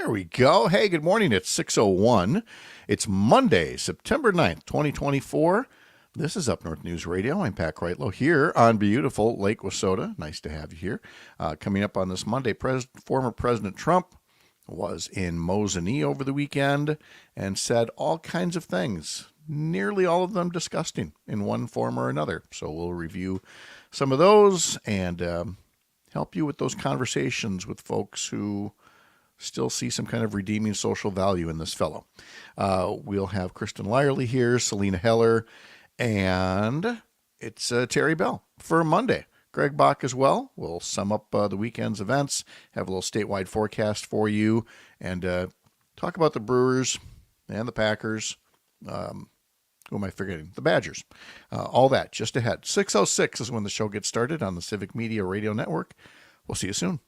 There we go. Hey, good morning. It's 6:01. It's Monday, September 9th, 2024. This is Up North News Radio. I'm Pat Kreitlow here on beautiful Lake Wissota. Nice to have you here. Coming up on this Monday, former President Trump was in Mosinee over the weekend and said all kinds of things, nearly all of them disgusting in one form or another. So we'll review some of those and help you with those conversations with folks who still see some kind of redeeming social value in this fellow. We'll have Kristen Lyerly here, Selena Heller, and it's Terry Bell for Monday. Greg Bach as well. We'll sum up the weekend's events, have a little statewide forecast for you, and talk about the Brewers and the Packers. Who am I forgetting? The Badgers. All that just ahead. 6:06 is when the show gets started on the Civic Media Radio Network. We'll see you soon.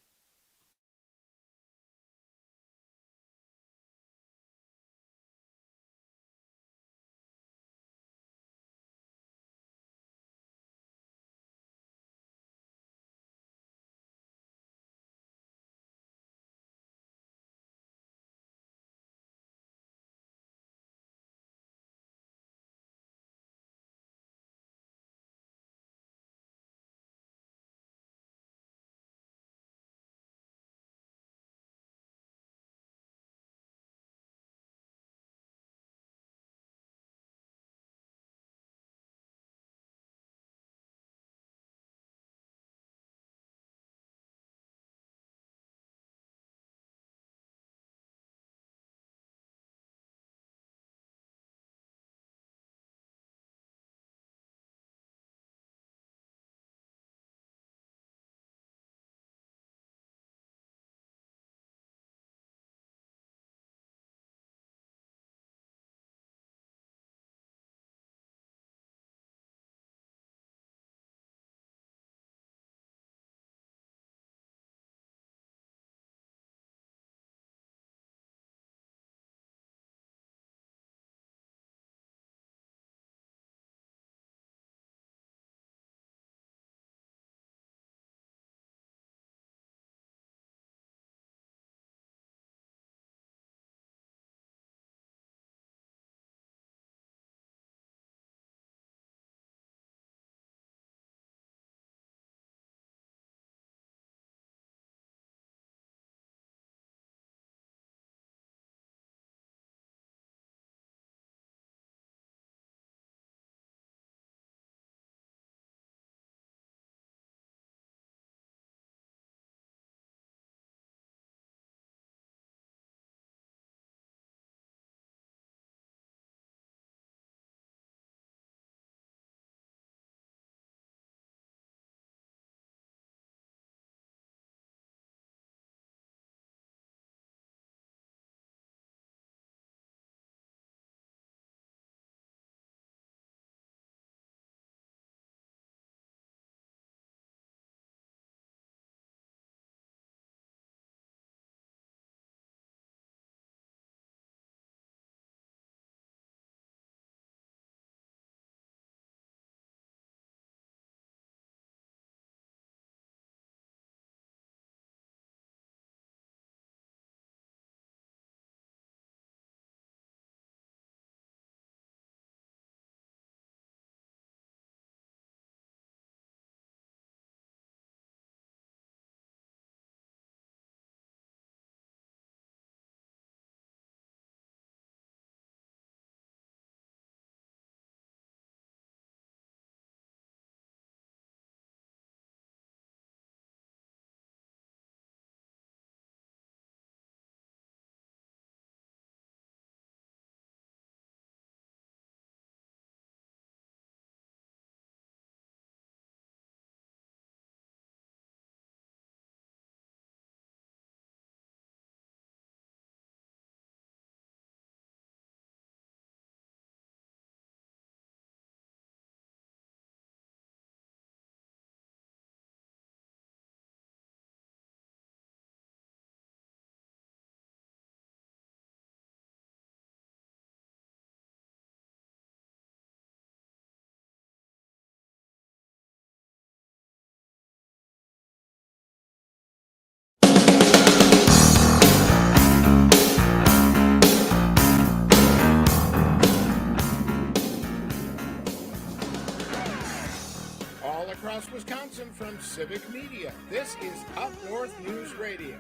Northwest Wisconsin from Civic Media. This is Up North News Radio.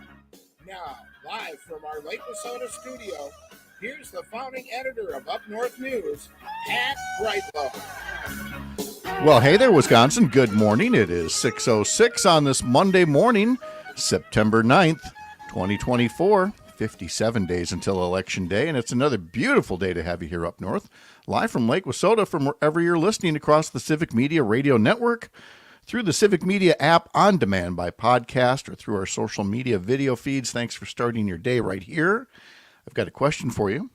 Now, live from our Lake Wissota studio, here's the founding editor of Up North News, Pat Breitlow. Well, hey there, Wisconsin. Good morning. It is 6:06 on this Monday morning, September 9th, 2024. 57 days until Election Day, and it's another beautiful day to have you here up north, live from Lake Wissota, from wherever you're listening across the Civic Media Radio Network, through the Civic Media app on demand by podcast, or through our social media video feeds. Thanks for starting your day right here. I've got a question for you.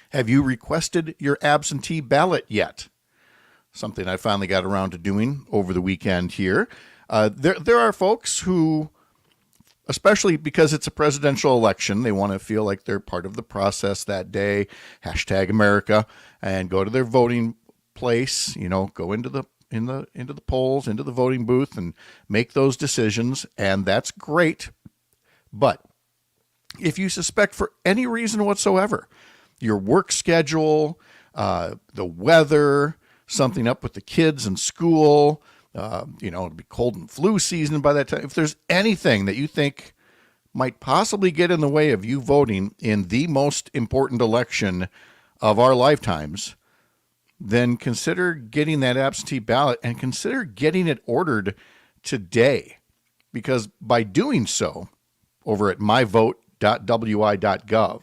Have you requested your absentee ballot yet? Something I finally got around to doing over the weekend here. There are folks who, especially because it's a presidential election, they want to feel like they're part of the process that day, #America, and go to their voting place, go into the polls, into the voting booth, and make those decisions, and that's great. But if you suspect for any reason whatsoever, your work schedule, the weather, something up with the kids in school, it'll be cold and flu season by that time. If there's anything that you think might possibly get in the way of you voting in the most important election of our lifetimes, then consider getting that absentee ballot and consider getting it ordered today. Because by doing so, over at myvote.wi.gov,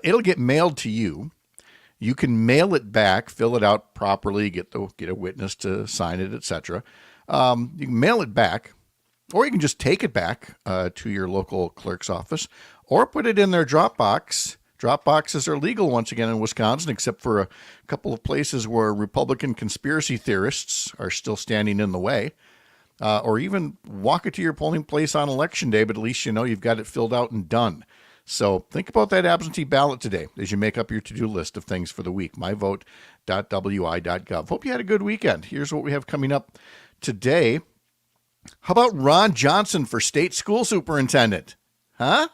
it'll get mailed to you. You can mail it back, fill it out properly, get a witness to sign it, etc. You can mail it back, or you can just take it back to your local clerk's office, or put it in their Dropbox. Dropboxes are legal once again in Wisconsin, except for a couple of places where Republican conspiracy theorists are still standing in the way. Or even walk it to your polling place on Election Day, but at least you've got it filled out and done. So think about that absentee ballot today as you make up your to-do list of things for the week. myvote.wi.gov. Hope you had a good weekend. Here's what we have coming up today. How about Ron Johnson for state school superintendent? Huh?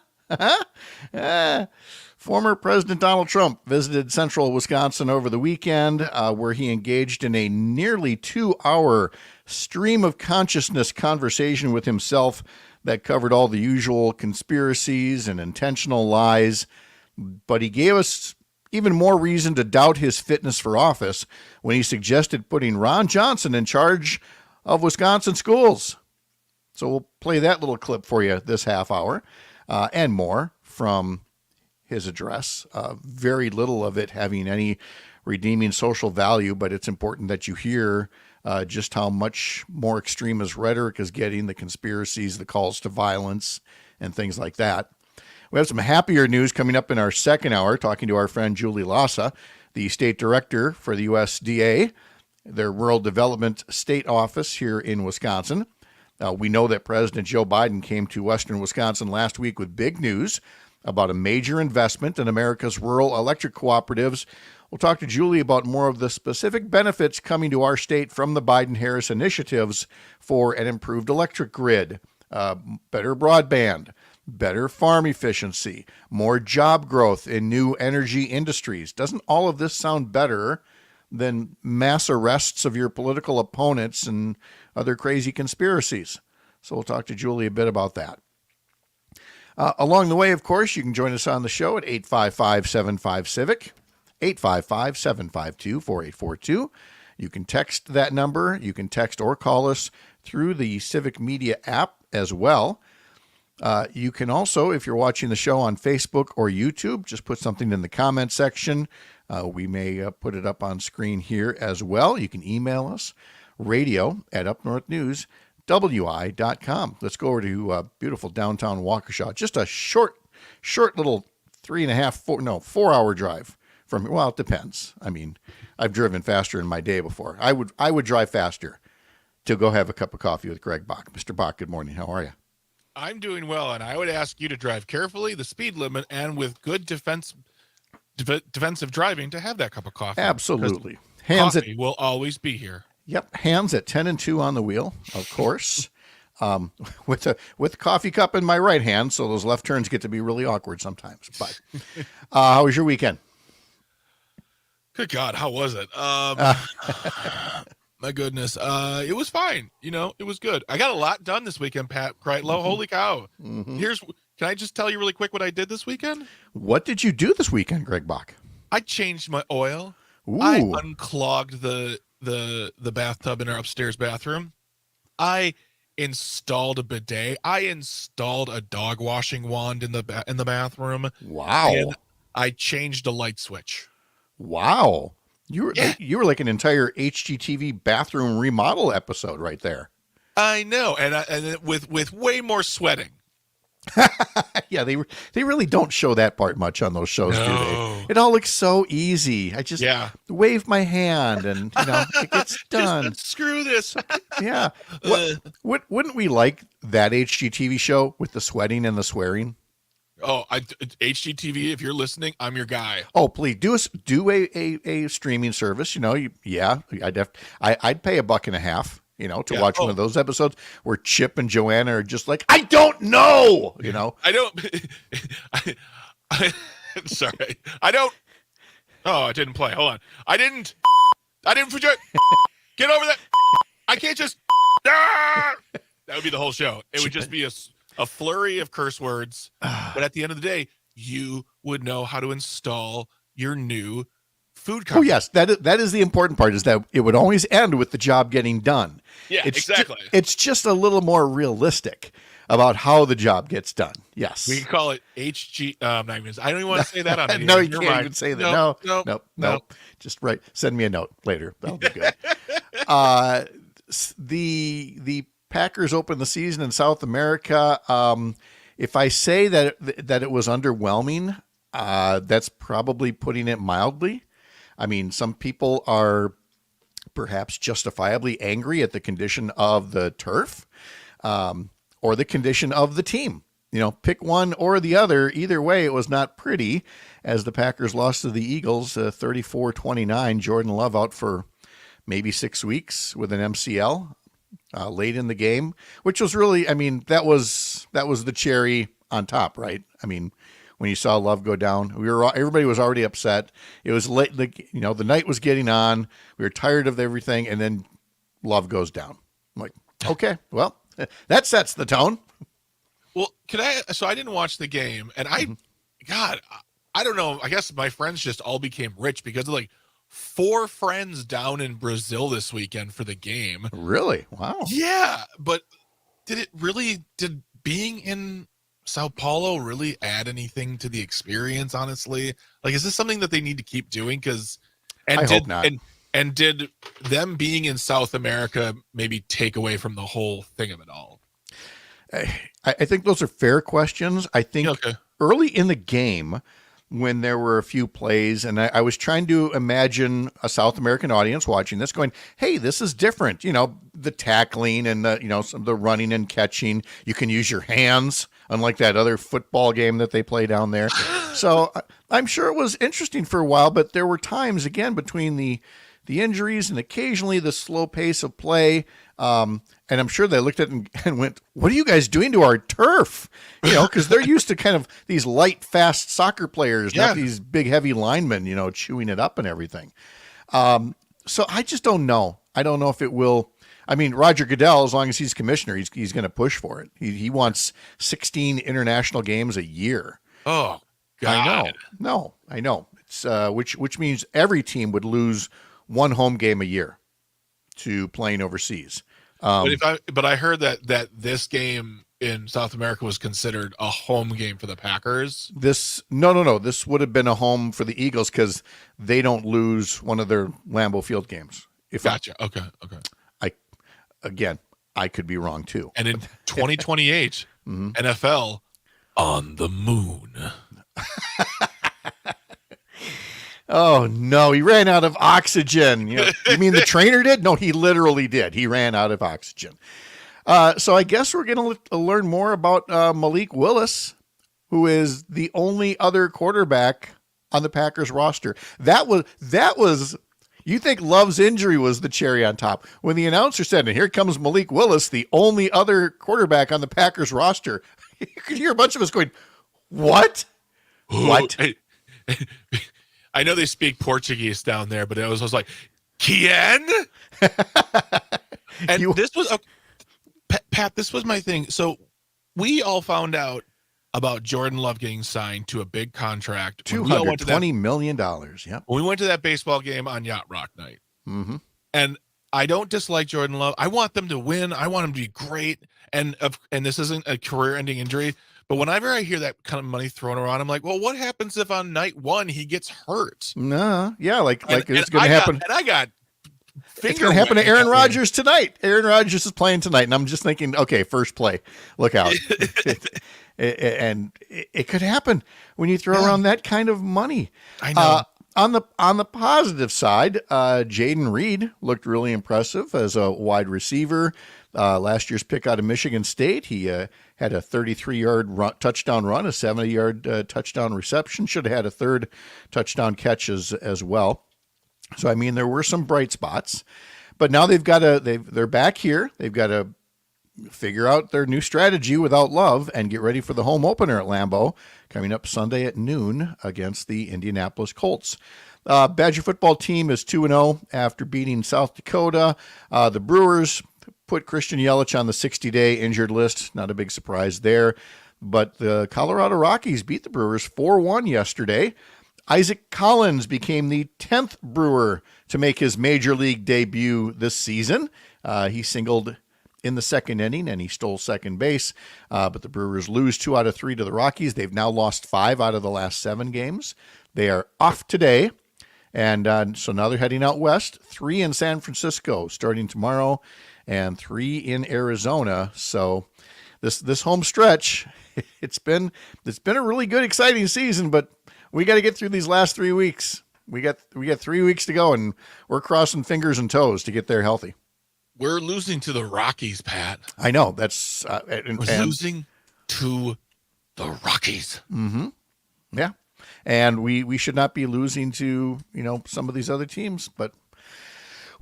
Former President Donald Trump visited central Wisconsin over the weekend, where he engaged in a nearly 2-hour stream of consciousness conversation with himself that covered all the usual conspiracies and intentional lies. But he gave us even more reason to doubt his fitness for office when he suggested putting Ron Johnson in charge of Wisconsin schools. So we'll play that little clip for you this half hour and more from his address. Very little of it having any redeeming social value, but it's important that you hear just how much more extreme his rhetoric is getting, the conspiracies, the calls to violence, and things like that. We have some happier news coming up in our second hour, talking to our friend Julie Lassa, the state director for the USDA, their Rural Development state office here in Wisconsin. We know that President Joe Biden came to western Wisconsin last week with big news about a major investment in America's rural electric cooperatives. We'll talk to Julie about more of the specific benefits coming to our state from the Biden-Harris initiatives for an improved electric grid, better broadband, better farm efficiency, more job growth in new energy industries. Doesn't all of this sound better than mass arrests of your political opponents and other crazy conspiracies? So we'll talk to Julie a bit about that. Along the way, of course, you can join us on the show at 855-75-CIVIC, 855-752-4842. You can text that number. You can text or call us through the Civic Media app as well. You can also, if you're watching the show on Facebook or YouTube, just put something in the comment section. We may put it up on screen here as well. You can email us, radio@UpNorthNewsWI.com. Let's go over to beautiful downtown Waukesha. Just a short little 4-hour drive from here. Well, it depends. I mean, I've driven faster in my day before. I would drive faster to go have a cup of coffee with Greg Bach. Mr. Bach, good morning. How are you? I'm doing well, and I would ask you to drive carefully, the speed limit, and with good defensive driving to have that cup of coffee. Absolutely. Coffee will always be here. Yep, hands at 10 and 2 on the wheel, of course. With a coffee cup in my right hand, so those left turns get to be really awkward sometimes. But how was your weekend? Good God, how was it? my goodness. It was fine. It was good. I got a lot done this weekend, Pat Kreitlow. Holy cow. Mm-hmm. Can I just tell you really quick what I did this weekend? What did you do this weekend, Greg Bach? I changed my oil. Ooh. I unclogged the bathtub in our upstairs bathroom. I installed a bidet. I installed a dog washing wand in the bathroom. Wow. And I changed a light switch. Wow. You were like an entire HGTV bathroom remodel episode right there. I know, and with way more sweating. Yeah, they really don't show that part much on those shows, do they? It all looks so easy. I just wave my hand and it gets done. Screw this. Yeah. Wouldn't we like that HGTV show with the sweating and the swearing? Oh, HGTV, if you're listening, I'm your guy. Oh, please do a streaming service. I'd pay $1.50. To watch one of those episodes where Chip and Joanna are just like, I don't know. I don't. Sorry, I don't. Oh, I didn't play. Hold on. I didn't. Get over that. I can't just. That would be the whole show. It would just be a flurry of curse words. But at the end of the day, you would know how to install your new food company. Oh, yes. That is the important part, is that it would always end with the job getting done. Yeah, exactly. It's just a little more realistic about how the job gets done. Yes. We can call it HG. I don't even want to say that on here. No, you can't even say that. No. Just write. Send me a note later. That'll be good. The Packers opened the season in South America. If I say that it was underwhelming, that's probably putting it mildly. I mean, some people are perhaps justifiably angry at the condition of the turf, or the condition of the team. Pick one or the other. Either way, it was not pretty, as the Packers lost to the Eagles 34-29. Jordan Love out for maybe 6 weeks with an MCL late in the game, which was really, that was the cherry on top, right? When you saw Love go down, everybody was already upset. It was late, the night was getting on. We were tired of everything, and then Love goes down. I'm like, okay, well, that sets the tone. Well, so I didn't watch the game, and God, I don't know. I guess my friends just all became rich because of 4 friends down in Brazil this weekend for the game. Really? Wow. Yeah, but did being in Sao Paulo really add anything to the experience, honestly? Is this something that they need to keep doing? I hope not. And did them being in South America maybe take away from the whole thing of it all? I think those are fair questions. I think early in the game, when there were a few plays, and I was trying to imagine a South American audience watching this going, hey, this is different. The tackling and some of the running and catching. You can use your hands, unlike that other football game that they play down there. So I'm sure it was interesting for a while, but there were times, again, between the injuries and occasionally the slow pace of play. And I'm sure they looked at it and went, what are you guys doing to our turf? Because they're used to kind of these light, fast soccer players, not these big, heavy linemen, chewing it up and everything. So I just don't know. I don't know if it will. Roger Goodell, as long as he's commissioner, he's going to push for it. He wants 16 international games a year. Oh, God. I know. It's which means every team would lose one home game a year to playing overseas. But I heard that this game in South America was considered a home game for the Packers. No. This would have been a home for the Eagles because they don't lose one of their Lambeau Field games. Gotcha. Okay. I could be wrong too. And in 2028, NFL on the moon. Oh, no, he ran out of oxygen. You mean the trainer did? No, he literally did. He ran out of oxygen. So I guess we're going to learn more about Malik Willis, who is the only other quarterback on the Packers roster. That was. You think Love's injury was the cherry on top. When the announcer said, and here comes Malik Willis, the only other quarterback on the Packers roster, you could hear a bunch of us going, what? What? I know they speak Portuguese down there, but I was like, Kien? And this was Pat, this was my thing. So we all found out about Jordan Love getting signed to a big contract. $220 million. Yep. When we went to that baseball game on Yacht Rock night. Mm-hmm. And I don't dislike Jordan Love. I want them to win. I want them to be great. And this isn't a career-ending injury. But whenever I hear that kind of money thrown around, I'm like, well, what happens if on night one he gets hurt? No, yeah, like it's going to happen. It's going to happen to Aaron Rodgers tonight. Aaron Rodgers is playing tonight, and I'm just thinking, okay, first play, look out. And it could happen when you throw around that kind of money. I know. On the positive side, Jaden Reed looked really impressive as a wide receiver. Last year's pick out of Michigan State, he had a 33-yard touchdown run, a 70-yard touchdown reception. Should have had a third touchdown catch as well. So I mean, there were some bright spots, but now they're back here. They've got to figure out their new strategy without Love and get ready for the home opener at Lambeau coming up Sunday at noon against the Indianapolis Colts. Badger football team is 2-0 after beating South Dakota. The Brewers put Christian Yelich on the 60-day injured list. Not a big surprise there. But the Colorado Rockies beat the Brewers 4-1 yesterday. Isaac Collins became the 10th Brewer to make his major league debut this season. He singled in the second inning, and he stole second base. But the Brewers lose 2 out of 3 to the Rockies. They've now lost 5 out of the last 7 games. They are off today, and so now they're heading out west. 3 in San Francisco starting tomorrow, and 3 in Arizona. So this home stretch, it's been a really good, exciting season, but we got to get through these last 3 weeks. We got 3 weeks to go, and we're crossing fingers and toes to get there healthy. We're losing to the Rockies, Pat. I know. That's we're losing to the Rockies. Mm-hmm. Yeah, and we should not be losing to some of these other teams, but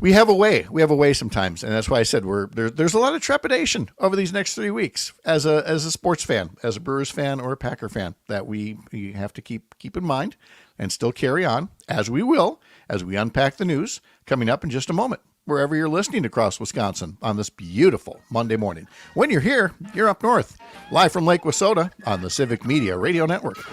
we have a way. We have a way sometimes, and that's why I said there's a lot of trepidation over these next 3 weeks as a sports fan, as a Brewers fan or a Packer fan, that we have to keep in mind and still carry on, as we will, as we unpack the news coming up in just a moment, wherever you're listening across Wisconsin on this beautiful Monday morning. When you're here, you're up north, live from Lake Wissota on the Civic Media Radio Network.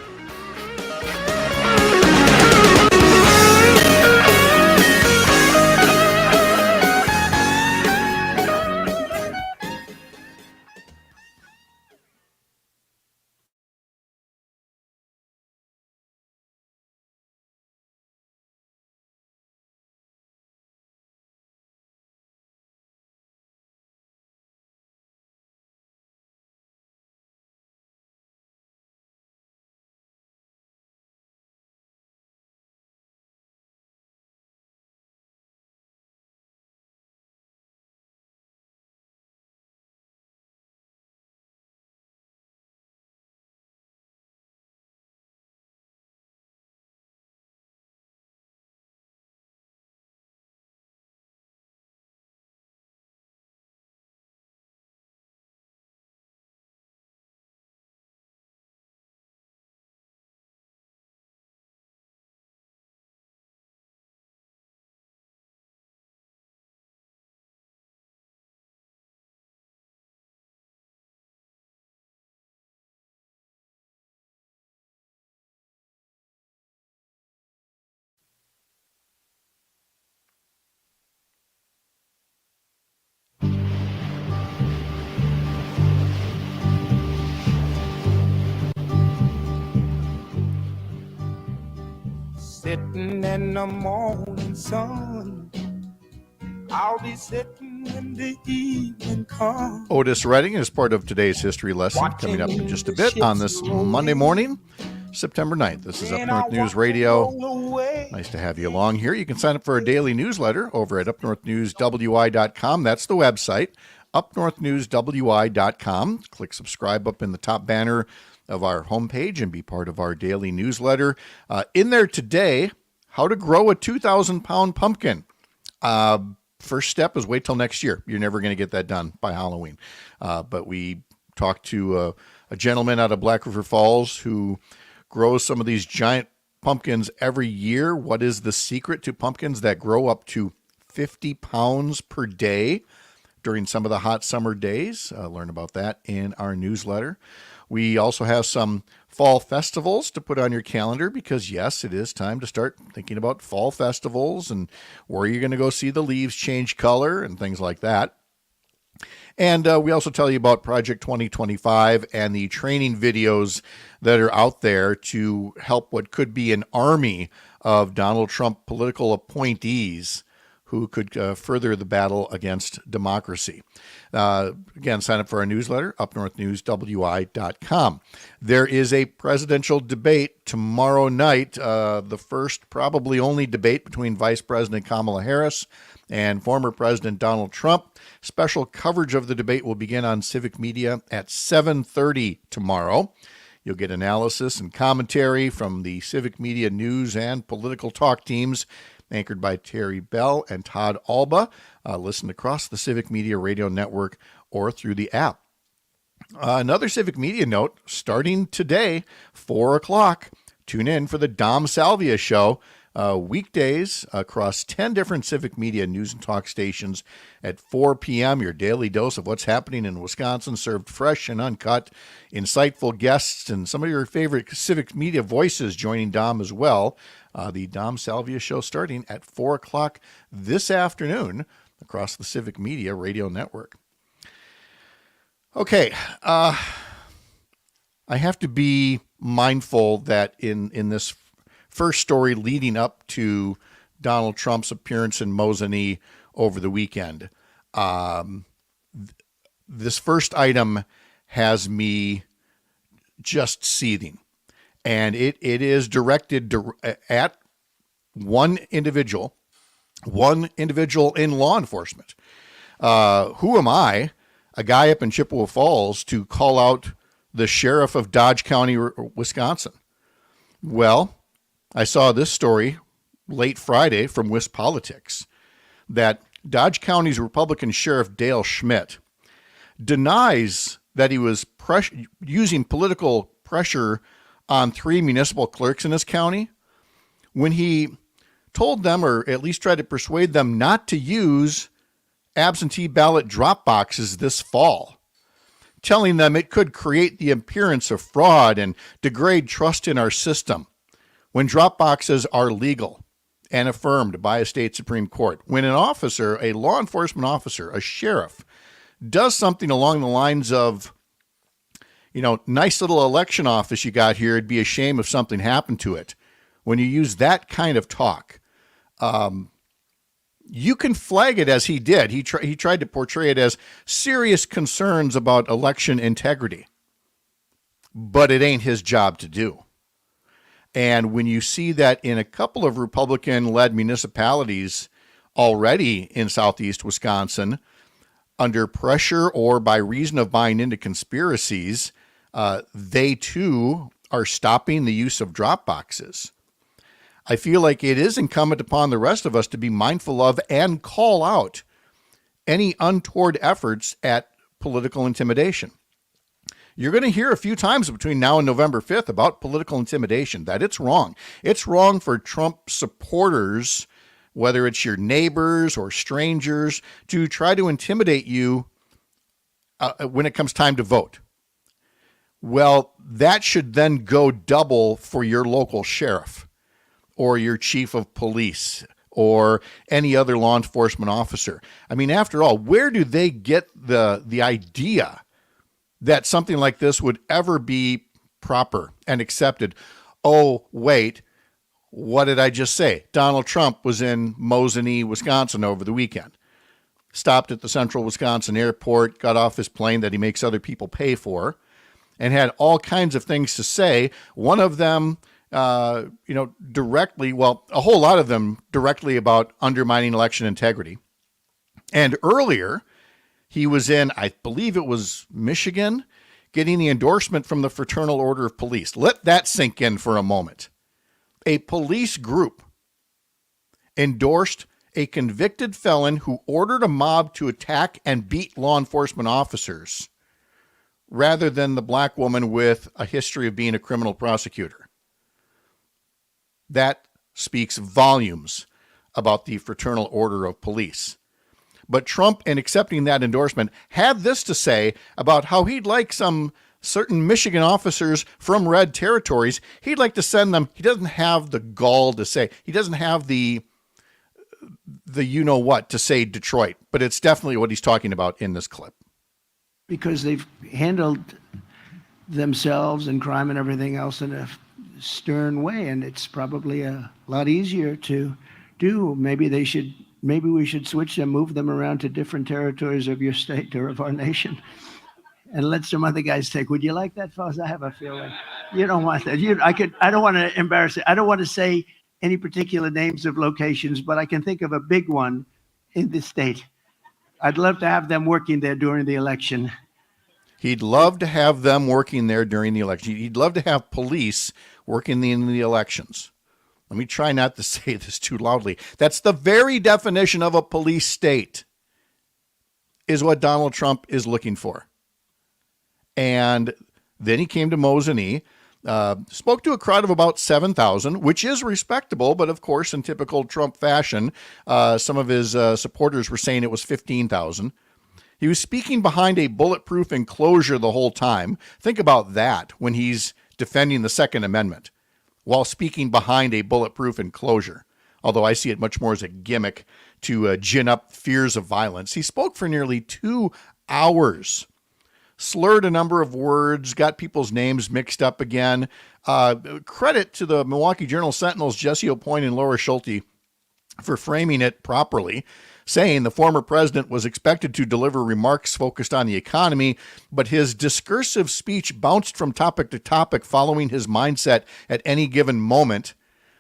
Sitting in the morning sun, I'll be sitting when the evening comes. Otis Redding is part of today's history lesson coming up in just a bit on this Monday morning, September 9th. This is Up North News Radio. Nice to have you along here. You can sign up for a daily newsletter over at UpNorthNewsWI.com. That's the website, UpNorthNewsWI.com. Click subscribe up in the top banner of our homepage and be part of our daily newsletter. In there today, how to grow a 2,000-pound pumpkin. First step is wait till next year. You're never going to get that done by Halloween. But we talked to a gentleman out of Black River Falls who grows some of these giant pumpkins every year. What is the secret to pumpkins that grow up to 50 pounds per day during some of the hot summer days. Learn about that in our newsletter. We also have some fall festivals to put on your calendar because, yes, it is time to start thinking about fall festivals and where you're going to go see the leaves change color and things like that. And we also tell you about Project 2025 and the training videos that are out there to help what could be an army of Donald Trump political appointees who could further the battle against democracy. Again, sign up for our newsletter, UpNorthNewsWI.com. There is a presidential debate tomorrow night, the first, probably only debate between Vice President Kamala Harris and former President Donald Trump. Special coverage of the debate will begin on Civic Media at 7:30 tomorrow. You'll get analysis and commentary from the Civic Media news and political talk teams, anchored by Terry Bell and Todd Alba. Listen across the Civic Media radio network or through the app. Another Civic Media note, starting today, 4 o'clock, tune in for the Dom Salvia Show, weekdays across 10 different Civic Media news and talk stations at 4 p.m. Your daily dose of what's happening in Wisconsin, served fresh and uncut. Insightful guests and some of your favorite Civic Media voices joining Dom as well. The Dom Salvia Show starting at 4 o'clock this afternoon across the Civic Media radio network. Okay, I have to be mindful that in this first story leading up to Donald Trump's appearance in Mosinee over the weekend, this first item has me just seething. And it is directed at one individual in law enforcement. Who am I, a guy up in Chippewa Falls, to call out the sheriff of Dodge County, Wisconsin? Well, I saw this story late Friday from WisPolitics that Dodge County's Republican Sheriff Dale Schmidt denies that he was using political pressure on 3 municipal clerks in his county when he told them, or at least tried to persuade them, not to use absentee ballot drop boxes this fall, telling them it could create the appearance of fraud and degrade trust in our system when drop boxes are legal and affirmed by a state Supreme Court. When an officer, a law enforcement officer, a sheriff, does something along the lines of, nice little election office you got here, it'd be a shame if something happened to it. When you use that kind of talk, you can flag it as he did. He tried to portray it as serious concerns about election integrity, but it ain't his job to do. And when you see that in a couple of Republican-led municipalities already in southeast Wisconsin, under pressure or by reason of buying into conspiracies, they too are stopping the use of drop boxes. I feel like it is incumbent upon the rest of us to be mindful of and call out any untoward efforts at political intimidation. You're going to hear a few times between now and November 5th about political intimidation, that it's wrong. It's wrong for Trump supporters, whether it's your neighbors or strangers, to try to intimidate you when it comes time to vote. Well, that should then go double for your local sheriff or your chief of police or any other law enforcement officer. I mean, after all, where do they get the idea that something like this would ever be proper and accepted? Oh, wait, what did I just say? Donald Trump was in Mosinee, Wisconsin over the weekend. Stopped at the Central Wisconsin airport, got off his plane that he makes other people pay for, and had all kinds of things to say. One of them, directly, well, a whole lot of them directly about undermining election integrity. And earlier, he was in, I believe it was Michigan, getting the endorsement from the Fraternal Order of Police. Let that sink in for a moment. A police group endorsed a convicted felon who ordered a mob to attack and beat law enforcement officers, rather than the black woman with a history of being a criminal prosecutor. That speaks volumes about the Fraternal Order of Police. But Trump, in accepting that endorsement, had this to say about how he'd like some certain Michigan officers from red territories. He'd like to send them. He doesn't have the gall to say. He doesn't have the you-know-what to say Detroit. But it's definitely what he's talking about in this clip. Because they've handled themselves and crime and everything else in a stern way, and it's probably a lot easier to do. Maybe we should switch them, move them around to different territories of your state or of our nation, and let some other guys take. Would you like that, fellas? I have a feeling you don't want that. I don't want to embarrass it. I don't want to say any particular names of locations, but I can think of a big one in the state. I'd love to have them working there during the election. He'd love to have them working there during the election. He'd love to have police working in the elections. Let me try not to say this too loudly. That's the very definition of a police state, is what Donald Trump is looking for. And then he came to Mosinee, spoke to a crowd of about 7,000, which is respectable, but of course, in typical Trump fashion, some of his supporters were saying it was 15,000. He was speaking behind a bulletproof enclosure the whole time. Think about that when he's defending the Second Amendment while speaking behind a bulletproof enclosure, although I see it much more as a gimmick to gin up fears of violence. He spoke for nearly 2 hours, slurred a number of words, got people's names mixed up again. Credit to the Milwaukee Journal-Sentinel's Jesse Aupoint and Laura Schulte for framing it properly, saying the former president was expected to deliver remarks focused on the economy, but his discursive speech bounced from topic to topic following his mindset at any given moment,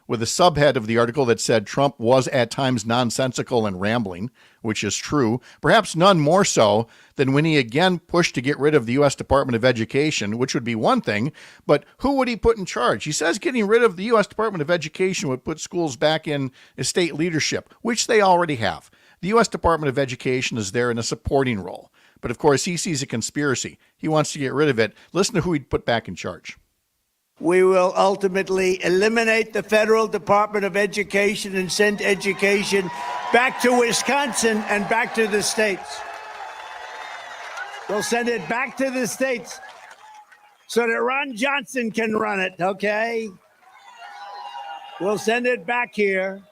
with a subhead of the article that said Trump was at times nonsensical and rambling, which is true, perhaps none more so than when he again pushed to get rid of the U.S. Department of Education, which would be one thing, but who would he put in charge? He says getting rid of the U.S. Department of Education would put schools back in state leadership, which they already have. The U.S. Department of Education is there in a supporting role. But of course, he sees a conspiracy. He wants to get rid of it. Listen to who he'd put back in charge. We will ultimately eliminate the federal Department of Education and send education back to Wisconsin and back to the states. We'll send it back to the states so that Ron Johnson can run it, okay? We'll send it back here.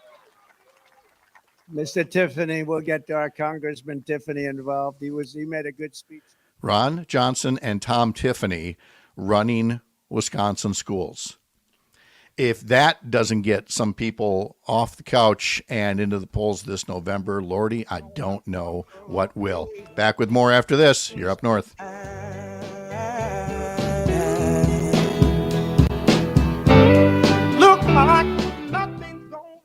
Mr. Tiffany, we'll get our Congressman Tiffany involved. He made a good speech. Ron Johnson and Tom Tiffany running Wisconsin schools. If that doesn't get some people off the couch and into the polls this November, Lordy, I don't know what will. Back with more after this. You're Up North. Look like nothing's gonna.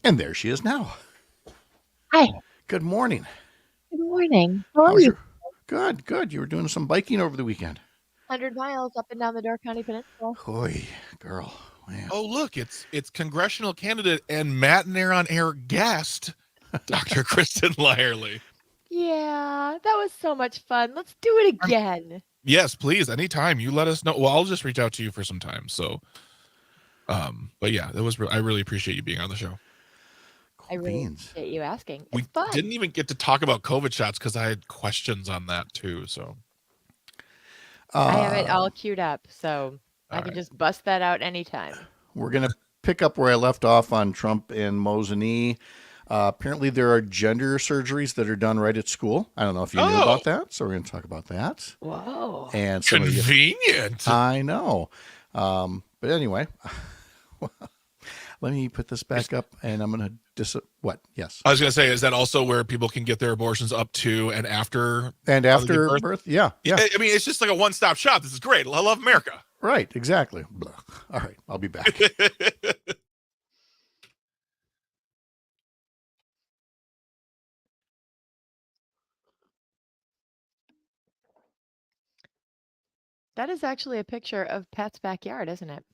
And there she is now. Hi. Good morning. Good morning. How are How's you? Good, good. You were doing some biking over the weekend. 100 miles up and down the Door County Peninsula. Hoy, girl. man. Oh, look, it's congressional candidate and Matinee on Air guest, Dr. Kristen Lyerly. Yeah, that was so much fun. Let's do it again. Yes, please. Anytime you let us know. Well, I'll just reach out to you for some time. So, but yeah, I really appreciate you being on the show. I really appreciate you asking. It's We fun. didn't even get to talk about COVID shots because I had questions on that too. So I have it all queued up, so I can right. just bust that out anytime. We're going to pick up where I left off on Trump and Mosinee. Apparently, there are gender surgeries that are done right at school. I don't know if you knew about that, so we're going to talk about that. Whoa. And convenient. I know. But anyway, let me put this back up, and I'm going to what? Yes. I was going to say, is that also where people can get their abortions up to and after? And after birth? Yeah. I mean, it's just like a one-stop shop. This is great. I love America. Right. Exactly. All right. I'll be back. That is actually a picture of Pat's backyard, isn't it?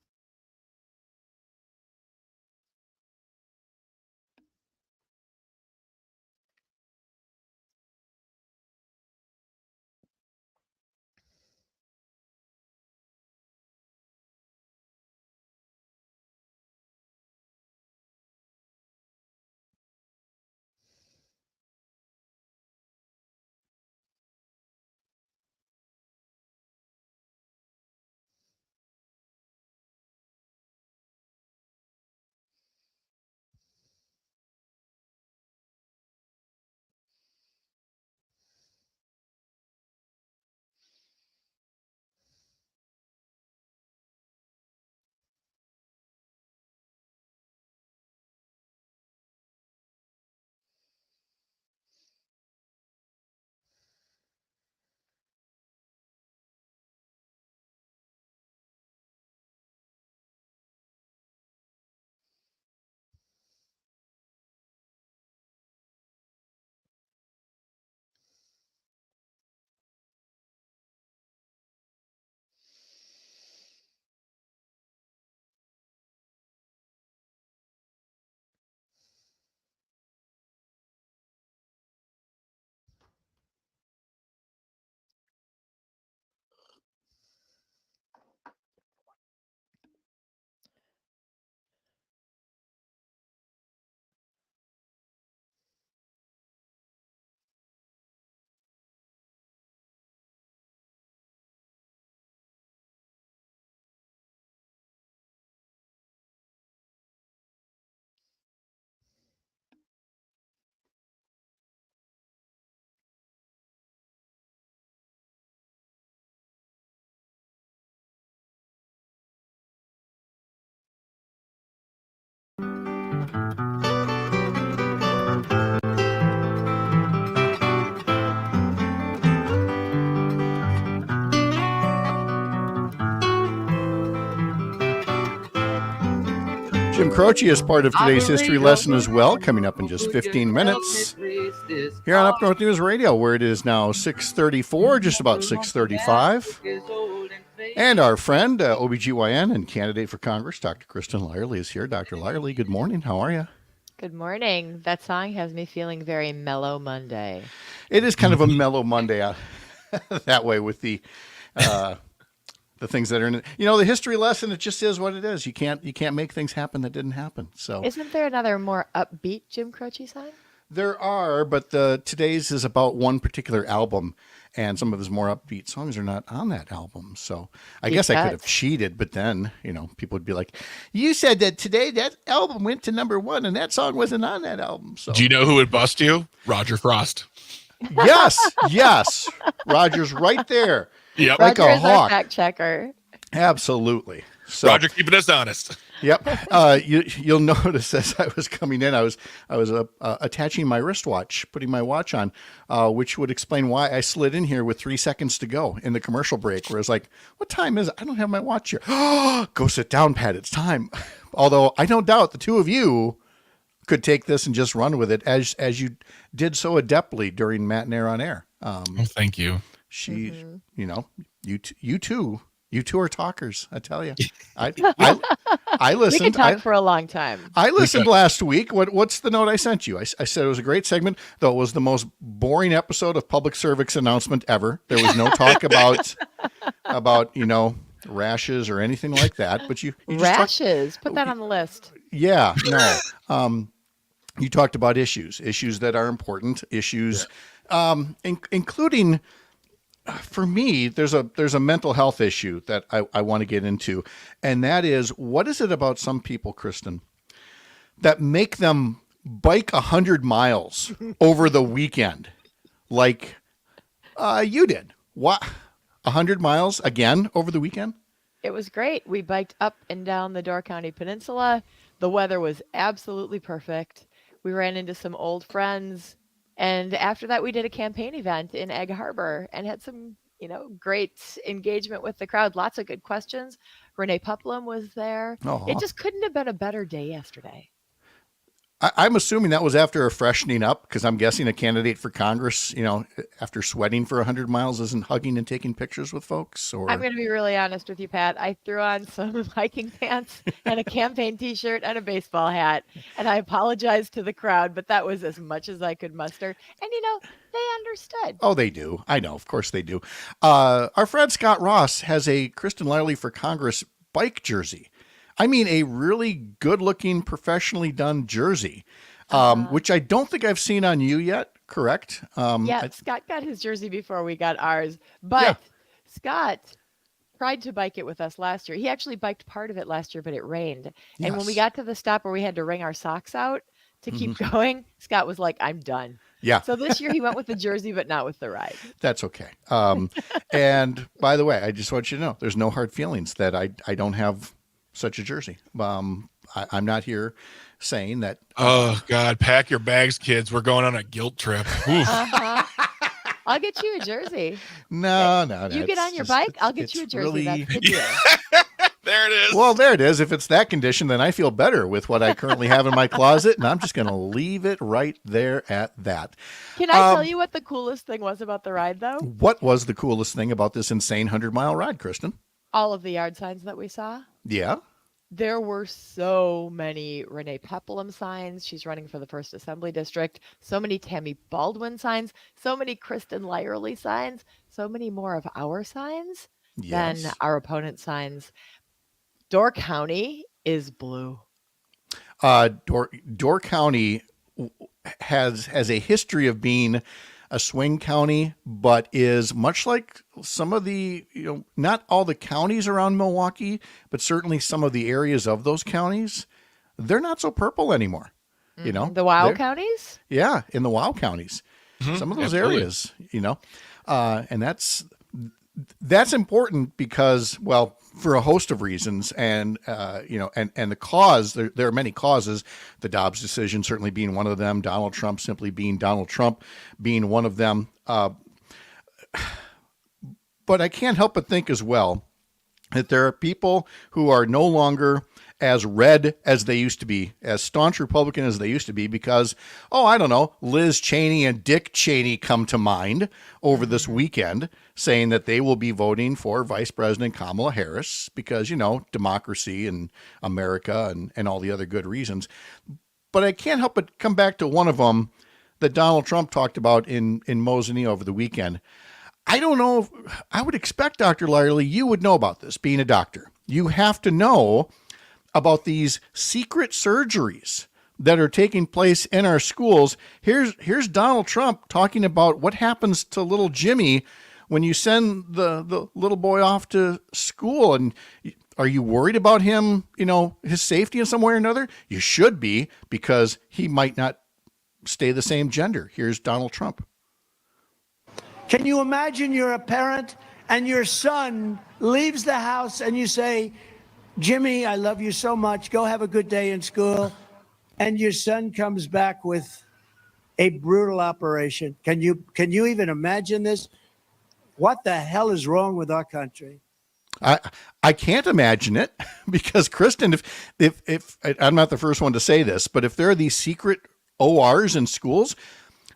Jim Croce is part of today's history lesson as well, coming up in just 15 minutes here on Up North News Radio, where it is now 6:34, just about 6:35. And our friend, OBGYN and candidate for Congress, Dr. Kristen Lyerly, is here. Dr. Lyerly, good morning. How are you? Good morning. That song has me feeling very mellow Monday. It is kind of a mellow Monday that way with the things that are in it. You know, the history lesson, it just is what it is. You can't make things happen that didn't happen. So isn't there another more upbeat Jim Croce song? There are, but today's is about one particular album, and some of his more upbeat songs are not on that album. So I guess I could have cheated, but then, people would be like, you said that today that album went to #1 and that song wasn't on that album. So do you know who would bust you? Roger Frost. Yes. Roger's right there. Yep. Like Roger a is hawk. our fact checker. Absolutely. So, Roger keeping us honest. Yep. You'll notice as I was coming in, I was attaching my wristwatch, putting my watch on, which would explain why I slid in here with 3 seconds to go in the commercial break. Where it's like, what time is it? I don't have my watch here. Go sit down, Pat. It's time. Although I don't doubt the two of you could take this and just run with it as you did so adeptly during Matinee on Air. Thank you. She, you too. You two are talkers, I tell you. I We listened. could talk for a long time. I listened last week. What's the note I sent you? I said it was a great segment, though it was the most boring episode of public service announcement ever. There was no talk about rashes or anything like that. But you just Rashes. Put that on the list. yeah, no. You talked about issues that are important, issues, including. For me, there's a mental health issue that I want to get into, and that is, what is it about some people, Kristen, that make them bike 100 miles over the weekend, like you did? What, 100 miles again over the weekend? It was great. We biked up and down the Door County Peninsula. The weather was absolutely perfect. We ran into some old friends. And after that, we did a campaign event in Egg Harbor and had some, great engagement with the crowd. Lots of good questions. Renee Puplum was there. Oh. It just couldn't have been a better day yesterday. I'm assuming that was after a freshening up, because I'm guessing a candidate for Congress, after sweating for 100 miles isn't hugging and taking pictures with folks. Or I'm going to be really honest with you, Pat. I threw on some hiking pants and a campaign T-shirt and a baseball hat, and I apologized to the crowd, but that was as much as I could muster. And, they understood. Oh, they do. I know. Of course they do. Our friend Scott Ross has a Kristen Lyerly for Congress bike jersey. I mean, a really good-looking, professionally done jersey, which I don't think I've seen on you yet, correct? Scott got his jersey before we got ours, but Scott tried to bike it with us last year. He actually biked part of it last year, but it rained. And when we got to the stop where we had to wring our socks out to keep going, Scott was like, I'm done. Yeah. So this year he went with the jersey, but not with the ride. That's okay. And by the way, I just want you to know, there's no hard feelings that I don't have such a jersey. I'm not here saying that. Oh God, pack your bags, kids. We're going on a guilt trip. I'll get you a jersey. No. You get on your bike, I'll get you a jersey. Really... That's the deal. There it is. Well, there it is. If it's that condition, then I feel better with what I currently have in my closet, and I'm just going to leave it right there at that. Can I tell you what the coolest thing was about the ride, though? What was the coolest thing about this insane 100-mile ride, Kristen? All of the yard signs that we saw. Yeah. There were so many Renee Peplum signs. She's running for the 1st Assembly District. So many Tammy Baldwin signs. So many Kristen Lyerly signs. So many more of our signs than our opponent's signs. Door County is blue. Door County has a history of being a swing county, but is much like some of the, not all the counties around Milwaukee, but certainly some of the areas of those counties, they're not so purple anymore. The WOW counties? Yeah, in the WOW counties. Some of those absolutely. areas, and that's important because, well, for a host of reasons, and and the cause, there are many causes, the Dobbs decision certainly being one of them, Donald Trump simply being Donald Trump being one of them. But I can't help but think as well that there are people who are no longer as red as they used to be, as staunch Republican as they used to be, because, I don't know, Liz Cheney and Dick Cheney come to mind over this weekend, saying that they will be voting for Vice President Kamala Harris because, democracy and America and all the other good reasons. But I can't help but come back to one of them that Donald Trump talked about in Mosinee over the weekend. I don't know. I would expect, Dr. Lyerly, you would know about this, being a doctor. You have to know about these secret surgeries that are taking place in our schools. Here's Donald Trump talking about what happens to little Jimmy when you send the little boy off to school. And are you worried about him, his safety in some way or another? You should be, because he might not stay the same gender. Here's Donald Trump. Can you imagine you're a parent and your son leaves the house and you say, Jimmy, I love you so much. Go have a good day in school. And your son comes back with a brutal operation. Can you even imagine this? What the hell is wrong with our country? I can't imagine it, because Kristen, if I'm not the first one to say this, but if there are these secret ORs in schools,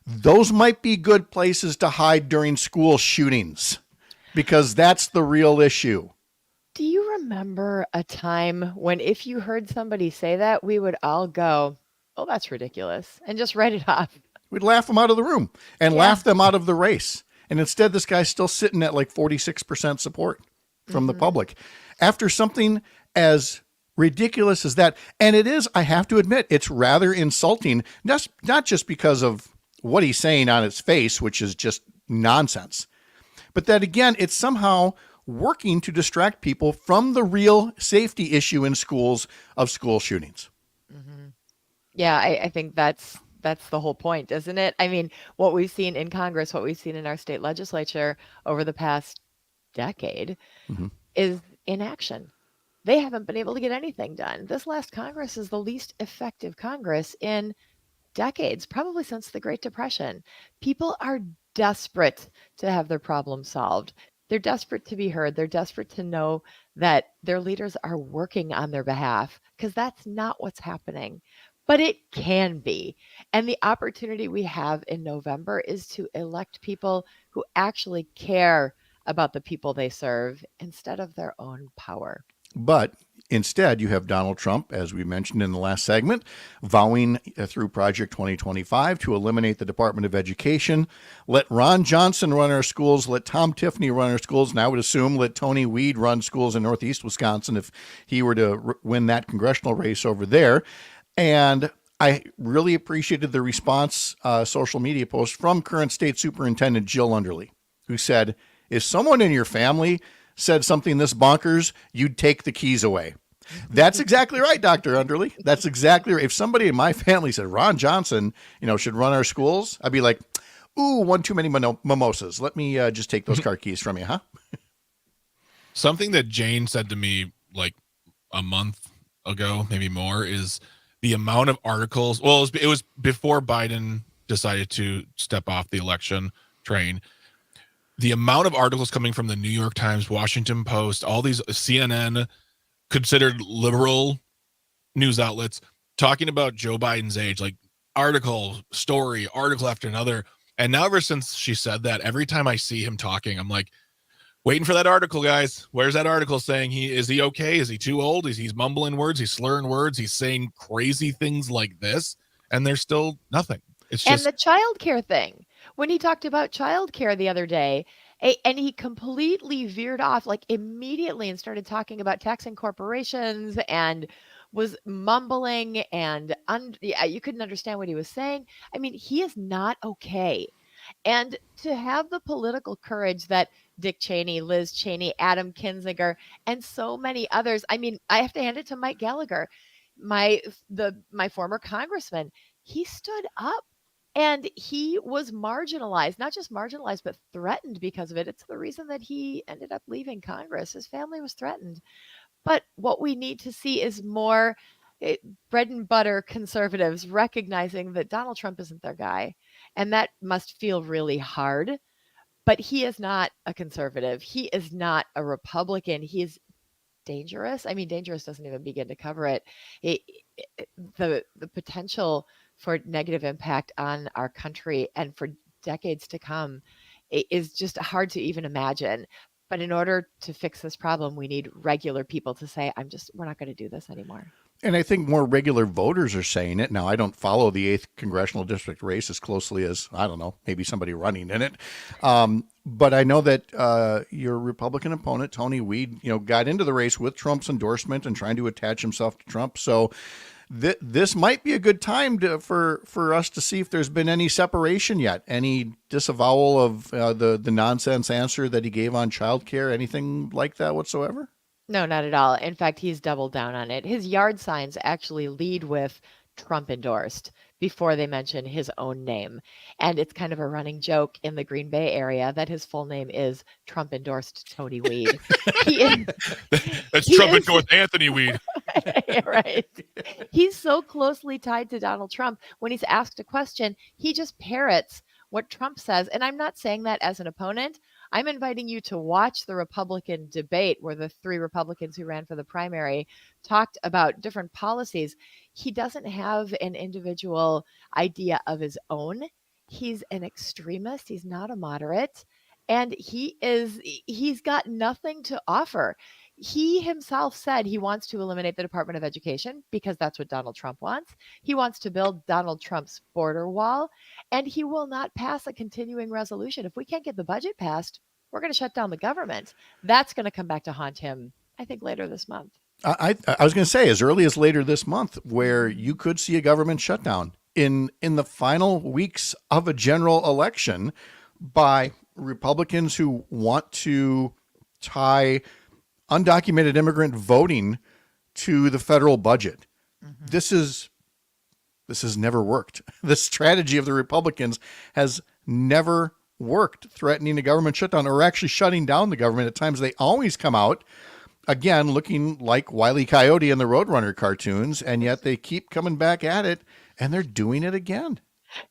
those might be good places to hide during school shootings, because that's the real issue. remember a time when if you heard somebody say that, we would all go, "Oh, that's ridiculous," and just write it off. We'd laugh them out of the room and Yeah. laugh them out of the race. And instead, this guy's still sitting at like 46% support from the public after something as ridiculous as that. And it is, I have to admit, it's rather insulting, not just because of what he's saying on its face, which is just nonsense, but that again, it's somehow working to distract people from the real safety issue in schools of school shootings. Yeah, I think that's the whole point, isn't it? I mean, what we've seen in Congress, what we've seen in our state legislature over the past decade is inaction. They haven't been able to get anything done. This last Congress is the least effective Congress in decades, probably since the Great Depression. People are desperate to have their problems solved. They're desperate to be heard. They're desperate to know that their leaders are working on their behalf, because that's not what's happening. But it can be. And the opportunity we have in November is to elect people who actually care about the people they serve instead of their own power. But instead, you have Donald Trump, as we mentioned in the last segment, vowing through Project 2025 to eliminate the Department of Education, let Ron Johnson run our schools, let Tom Tiffany run our schools, and I would assume let Tony Weed run schools in Northeast Wisconsin if he were to win that congressional race over there. And I really appreciated the response social media post from current state superintendent Jill Underly, who said, if someone in your family said something this bonkers, you'd take the keys away. That's exactly right, Dr. Underly. That's exactly right. If somebody in my family said Ron Johnson, should run our schools, I'd be like, ooh, one too many mimosas. Let me just take those car keys from you, huh? Something that Jane said to me like a month ago, maybe more, is the amount of articles. Well, it was before Biden decided to step off the election train. The amount of articles coming from the New York Times, Washington Post, all these CNN, considered liberal news outlets, talking about Joe Biden's age, like article after another. And now ever since she said that, every time I see him talking, I'm like, waiting for that article, guys. Where's that article saying is he okay? Is he too old? He's mumbling words. He's slurring words. He's saying crazy things like this. And there's still nothing. It's just. And the childcare thing, when he talked about childcare the other day, and he completely veered off like immediately and started talking about taxing corporations and was mumbling and you couldn't understand what he was saying. I mean, he is not okay. And to have the political courage that Dick Cheney, Liz Cheney, Adam Kinzinger, and so many others, I mean, I have to hand it to Mike Gallagher, my former congressman. He stood up and he was marginalized, not just marginalized, but threatened because of it. It's the reason that he ended up leaving Congress. His family was threatened. But what we need to see is more bread and butter conservatives recognizing that Donald Trump isn't their guy. And that must feel really hard. But he is not a conservative. He is not a Republican. He is dangerous. I mean, dangerous doesn't even begin to cover it. The potential for negative impact on our country and for decades to come is just hard to even imagine. But in order to fix this problem, we need regular people to say, we're not going to do this anymore. And I think more regular voters are saying it. Now, I don't follow the 8th congressional district race as closely as, I don't know, maybe somebody running in it. But I know that your Republican opponent, Tony Weed, got into the race with Trump's endorsement and trying to attach himself to Trump. So this might be a good time for us to see if there's been any separation yet, any disavowal of the nonsense answer that he gave on childcare, anything like that whatsoever. No, not at all. In fact, he's doubled down on it. His yard signs actually lead with Trump endorsed before they mention his own name. And it's kind of a running joke in the Green Bay area that his full name is Trump endorsed Tony Weed. That's Trump endorsed Anthony Weed. Right. He's so closely tied to Donald Trump. When he's asked a question, he just parrots what Trump says. And I'm not saying that as an opponent. I'm inviting you to watch the Republican debate where the 3 Republicans who ran for the primary talked about different policies. He doesn't have an individual idea of his own. He's an extremist. He's not a moderate. And he's got nothing to offer. he himself said he wants to eliminate the Department of Education because that's what Donald Trump wants. He wants to build Donald Trump's border wall, and he will not pass a continuing resolution. If we can't get the budget passed, we're going to shut down the government. That's going to come back to haunt him, I think, later this month. I was going to say as early as later this month, where you could see a government shutdown in the final weeks of a general election by Republicans who want to tie undocumented immigrant voting to the federal budget. This has never worked. The strategy of the Republicans has never worked, threatening a government shutdown or actually shutting down the government. At times they always come out, again, looking like Wile E. Coyote in the Roadrunner cartoons, and yet they keep coming back at it, and they're doing it again.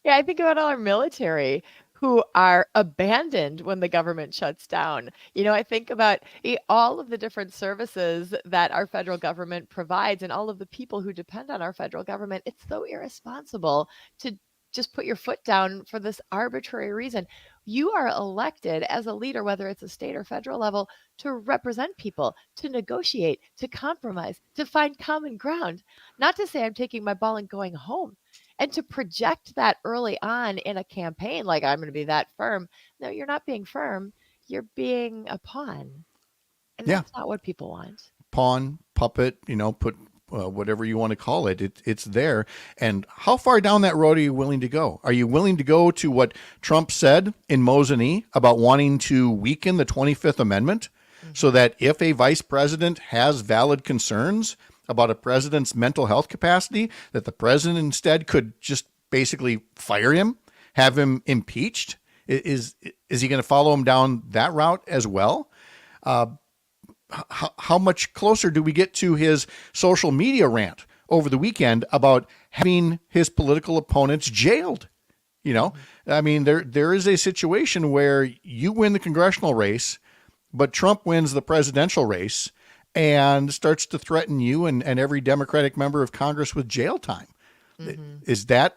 Yeah, I think about all our military who are abandoned when the government shuts down. I think about all of the different services that our federal government provides and all of the people who depend on our federal government. It's so irresponsible to just put your foot down for this arbitrary reason. You are elected as a leader, whether it's a state or federal level, to represent people, to negotiate, to compromise, to find common ground. Not to say I'm taking my ball and going home. And to project that early on in a campaign, like I'm going to be that firm. No, you're not being firm. You're being a pawn. And that's not what people want. Pawn, puppet, put whatever you want to call it. It's there. And how far down that road are you willing to go? Are you willing to go to what Trump said in Mosinee about wanting to weaken the 25th Amendment so that if a vice president has valid concerns about a president's mental health capacity, that the president instead could just basically fire him, have him impeached? Is he going to follow him down that route as well? How much closer do we get to his social media rant over the weekend about having his political opponents jailed? I mean, there is a situation where you win the congressional race, but Trump wins the presidential race and starts to threaten you and every Democratic member of Congress with jail time. Is that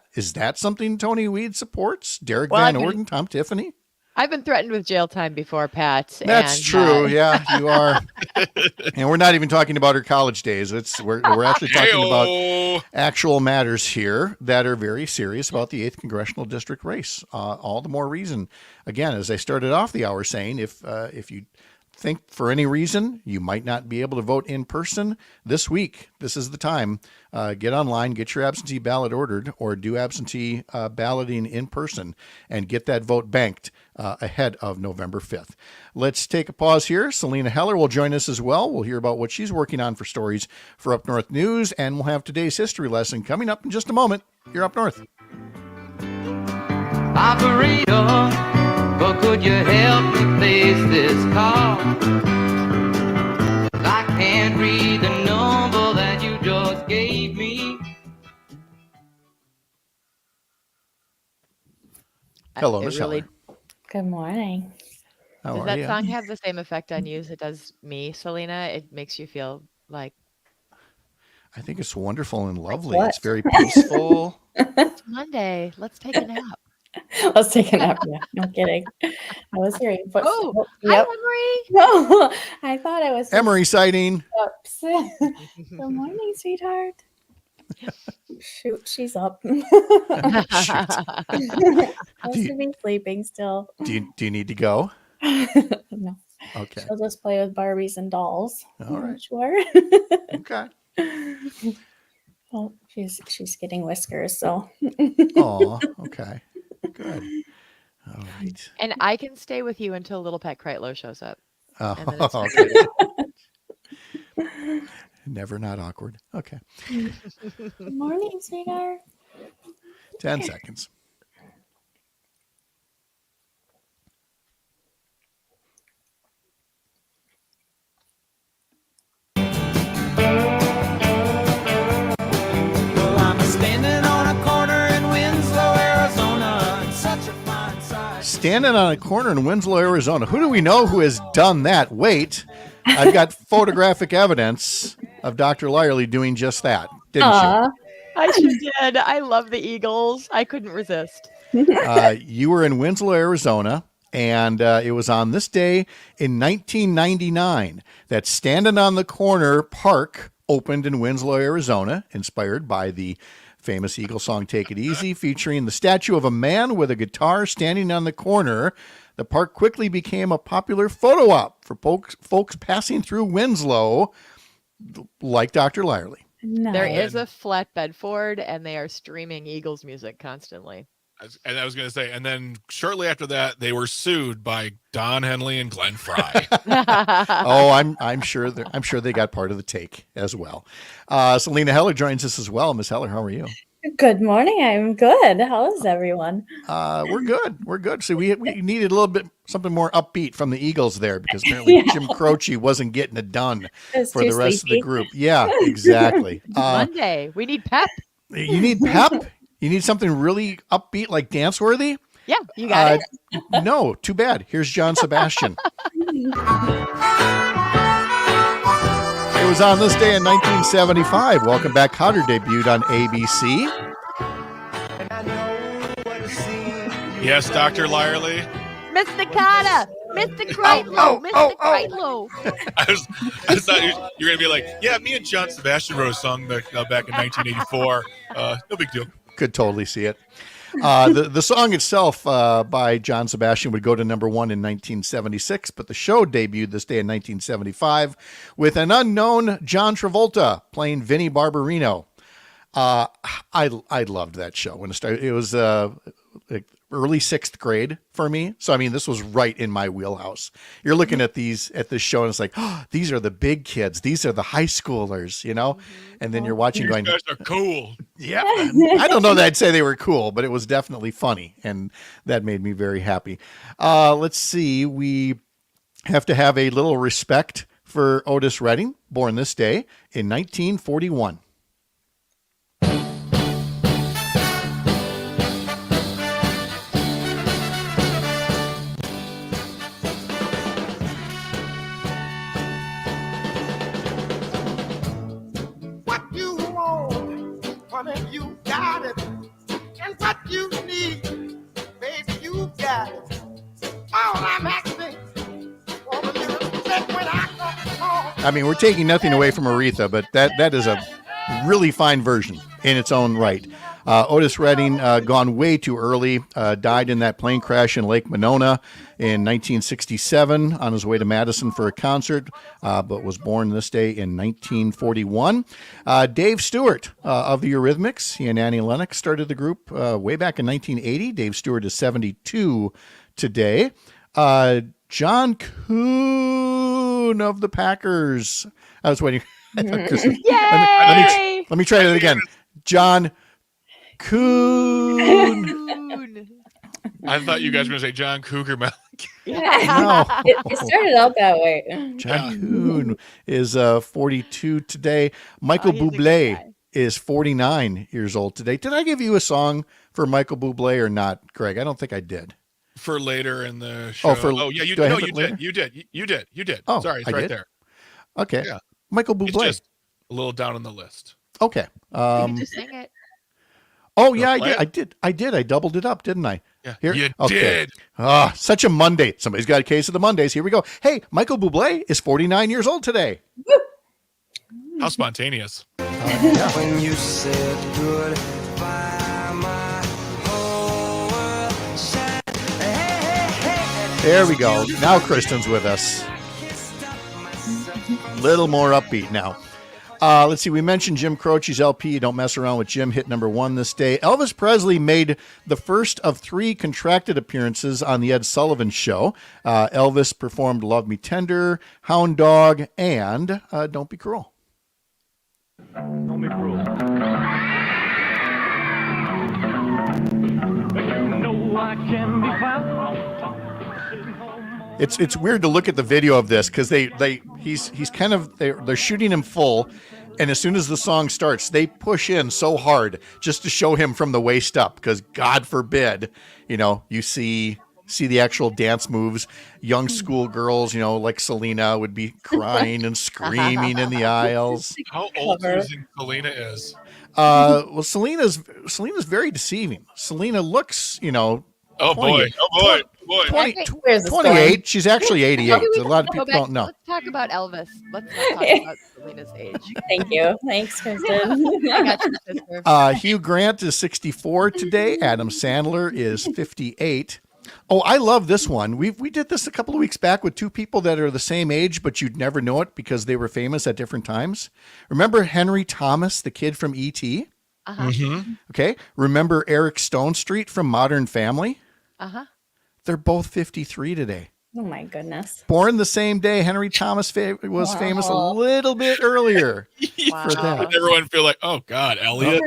something Tony Weed supports? Derek Van Orden, Tom Tiffany? I've been threatened with jail time before, Pat. That's true. Yeah, you are. And we're not even talking about her college days. We're actually talking about actual matters here that are very serious about the 8th Congressional District race. All the more reason, again, as I started off the hour saying, if you think for any reason you might not be able to vote in person this week, this is the time. Get online, get your absentee ballot ordered, or do absentee balloting in person and get that vote banked ahead of November 5th. Let's take a pause here. Selena Heller will join us as well. We'll hear about what she's working on for stories for Up North News, and we'll have today's history lesson coming up in just a moment. You're Up North. Operator, but could you help me place this call? I can't read the number that you just gave me. Hello, Miss Heller. Good morning. How Does are that you? song have the same effect on you as it does me, Selena? It makes you feel like I think it's wonderful and lovely. what? It's very peaceful. it's Monday. Let's take a nap. Let's take a nap. Yeah, no kidding. I was hearing footsteps. Oh, Yep. hi, No, I thought I was Emery sighting. footsteps. Good morning, sweetheart. Shoot, she's up. Emery. Supposed to be sleeping still. Do you need to go? No, Okay. she'll just play with Barbies and dolls. All right. Sure. Okay. Well, she's getting whiskers, so Oh, okay. Good. All right. And I can stay with you until little Pet Kreitlow shows up. Oh, And then it's okay. Never not awkward. Okay. good morning, sweetheart. 10 seconds. Well, I'm standing on a corner in Winslow, Arizona. It's such a fine sight. Standing on a corner in Winslow, Arizona. Who do we know who has done that? Wait, I've got photographic evidence of Dr. Lyerly doing just that, didn't Aw. I sure did. I love the Eagles. I couldn't resist. you? You were in Winslow, Arizona, And it was on this day in 1999 that Standing on the Corner Park opened in Winslow, Arizona, inspired by the famous Eagle song Take It Easy, featuring the statue of a man with a guitar standing on the corner. The park quickly became a popular photo op for folks passing through Winslow, like Dr. Lyerly. There is a flatbed Ford, and they are streaming Eagles music constantly. And I was going to say, and then shortly after that, they were sued by Don Henley and Glenn Fry. Oh, I'm sure they got part of the take as well. Selena Heller joins us as well. Miss Heller, how are you? Good morning. I'm good. How is everyone? We're good. We're good. So we needed a little bit something more upbeat from the Eagles there, because apparently Jim Croce wasn't getting it done for the rest of the group. Yeah, exactly. Monday, we need pep. You need pep. You need something really upbeat, like dance worthy. Yeah, you got it. No, too bad. Here's John Sebastian. It was on this day in 1975. Welcome Back Cotter debuted on ABC. Yes, Dr. Lyerly. Mr. Carter, Mr. Kreitlow, Mr. Kreitlow. I thought you were going to be like, yeah, me and John Sebastian wrote a song back in 1984. No big deal. Could totally see it. The song itself by John Sebastian would go to number 1 in 1976, but the show debuted this day in 1975 with an unknown John Travolta playing Vinnie Barbarino. I loved that show when it started. It was like early 6th grade for me. So, I mean, this was right in my wheelhouse. You're looking at this show and it's like, oh, these are the big kids. These are the high schoolers, you know? And then you're watching going, these guys are cool. Yeah. I don't know that I'd say they were cool, but it was definitely funny. And that made me very happy. Let's see. We have to have a little respect for Otis Redding, born this day in 1941. You got it, and what you need, baby, you got it. All I'm asking for a little respect when I come home. I mean, we're taking nothing away from Aretha, but that is a really fine version in its own right. Otis Redding, gone way too early, died in that plane crash in Lake Monona in 1967 on his way to Madison for a concert, but was born this day in 1941. Dave Stewart of the Eurythmics, he and Annie Lennox started the group way back in 1980. Dave Stewart is 72 today. John Kuhn of the Packers. I was waiting. Let me try it again. John Kuhn. I thought you guys were going to say John Cougar Malik. No. It started out that way. John Kuhn is 42 today. Michael he's a good Bublé guy. is 49 years old today. Did I give you a song for Michael Bublé or not, Greg? I don't think I did. For later in the show. Yeah, you do I did. have it later? You did. Oh, Sorry, it's I right did? there. Okay. Yeah. Michael It's Bublé. just a little down on the list. Okay. You can just sing it. Oh, yeah, play I did. I doubled it up, didn't I? Yeah, Here? you Okay. did. Such a Monday. Somebody's got a case of the Mondays. Here we go. Hey, Michael Bublé is 49 years old today. How spontaneous. When you said goodbye, my whole world shined. There we go. Now Kristen's with us. Little more upbeat now. Let's see. We mentioned Jim Croce's LP, Don't Mess Around with Jim, hit number 1 this day. Elvis Presley made the first of 3 contracted appearances on the Ed Sullivan Show. Elvis performed Love Me Tender, Hound Dog, and Don't Be Cruel. Don't be cruel. You know I can be found. It's weird to look at the video of this because he's kind of they're shooting him full, and as soon as the song starts, they push in so hard just to show him from the waist up because God forbid, you see the actual dance moves. Young schoolgirls, like Selena, would be crying and screaming in the aisles. How old do you think Selena is? Well, Selena's very deceiving. Selena looks, Oh boy. Oh boy. Oh boy. 20, Where's the 28. She's actually 88. Maybe we A lot of can people go back- don't know. Let's talk about Elvis. Let's not talk about Selena's age. Thank you. Thanks, Kristen. I got you, sister. Hugh Grant is 64 today. Adam Sandler is 58. Oh, I love this one. We did this a couple of weeks back with two people that are the same age, but you'd never know it because they were famous at different times. Remember Henry Thomas, the kid from E.T.? Uh-huh. Mm-hmm. Okay. Remember Eric Stonestreet from Modern Family? Uh-huh. They're both 53 today. Oh my goodness. Born the same day. Henry Thomas was famous a little bit earlier Wow. for that. Did everyone feel like, oh God, Elliot?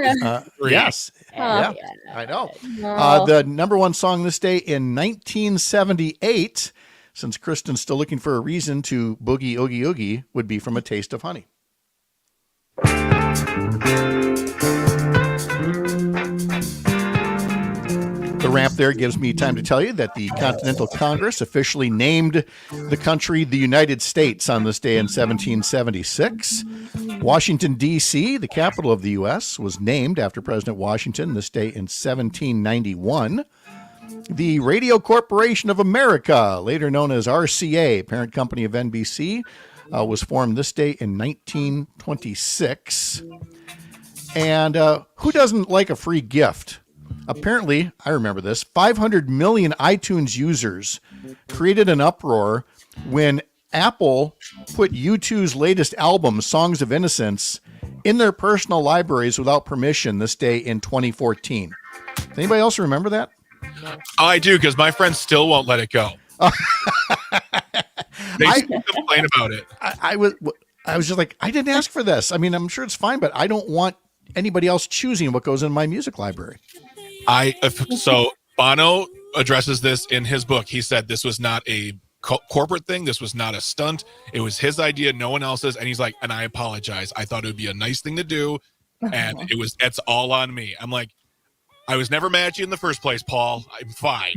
Yes. Oh, Yeah, I know. No. The number one song this day in 1978, since Kristen's still looking for a reason to boogie oogie oogie, would be from A Taste of Honey. The ramp there gives me time to tell you that the Continental Congress officially named the country the United States on this day in 1776. Washington, D.C., the capital of the U.S., was named after President Washington this day in 1791. The Radio Corporation of America, later known as RCA, parent company of NBC, was formed this day in 1926. And who doesn't like a free gift? Apparently, I remember this, 500 million iTunes users created an uproar when Apple put U2's latest album, Songs of Innocence, in their personal libraries without permission this day in 2014. Does anybody else remember that? I do, because my friends still won't let it go. They still complain about it. I was just like, I didn't ask for this. I mean, I'm sure it's fine, but I don't want anybody else choosing what goes in my music library. So Bono addresses this in his book. He said this was not a corporate thing. This was not a stunt. It was his idea, no one else's. And he's like, and I apologize. I thought it would be a nice thing to do. And it's all on me. I'm like, I was never mad at you in the first place, Paul. I'm fine.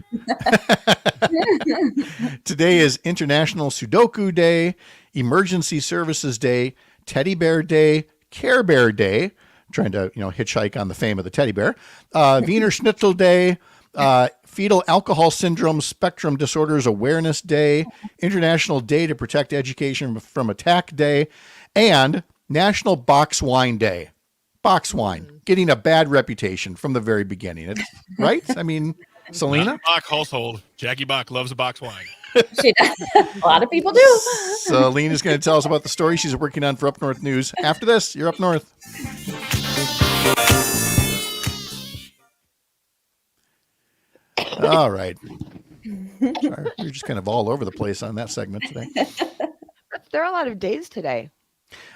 Today is International Sudoku Day, Emergency Services Day, Teddy Bear Day, Care Bear Day. Trying to, hitchhike on the fame of the teddy bear. Wiener Schnitzel Day, Fetal Alcohol Syndrome Spectrum Disorders Awareness Day, International Day to Protect Education from Attack Day, and National Box Wine Day. Box wine, getting a bad reputation from the very beginning, right? I mean, Selena? Bach household. Jackie Bach loves a box wine. She does. A lot of people do. Selena's going to tell us about the story she's working on for Up North News. After this, you're Up North. All right. Sorry, we're just kind of all over the place on that segment today. There are a lot of days today.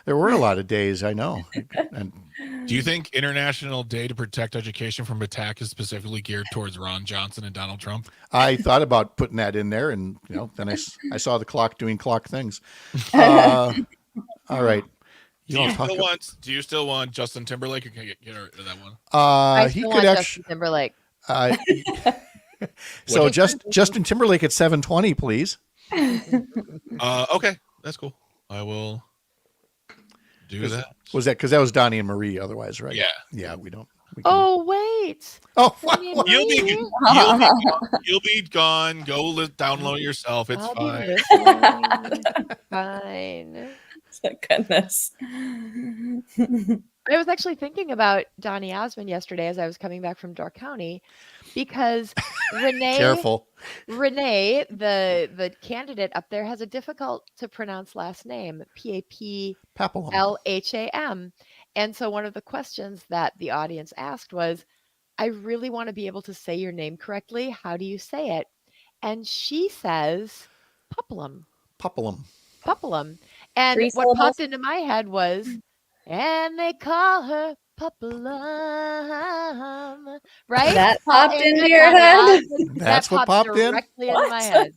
There were a lot of days, I know. And Do you think International Day to Protect Education from Attack is specifically geared towards Ron Johnson and Donald Trump? I thought about putting that in there, and then I saw the clock doing clock things. All right. Do you still want Justin Timberlake, or can you get rid of that one? I He still could want actually. Justin Timberlake. So Justin Timberlake at 7:20, please. Okay, that's cool. I will do that. Was that because that was Donnie and Marie? Otherwise, right? Yeah. Yeah, we don't. We can- Oh, wait. Oh, Donnie and You'll Marie. be gone. Go download yourself. It's I'll fine. be listening. Fine. Goodness. I was actually thinking about Donny Osmond yesterday as I was coming back from Door County, because Careful. Renee, the candidate up there, has a difficult to pronounce last name, Papillon. Paplham. And so one of the questions that the audience asked was, I really want to be able to say your name correctly. How do you say it? And she says, Paplum. And 3 what syllables? popped into my head was, and they call her Paplum, right? That popped And into your head? That's what popped in? directly into my head.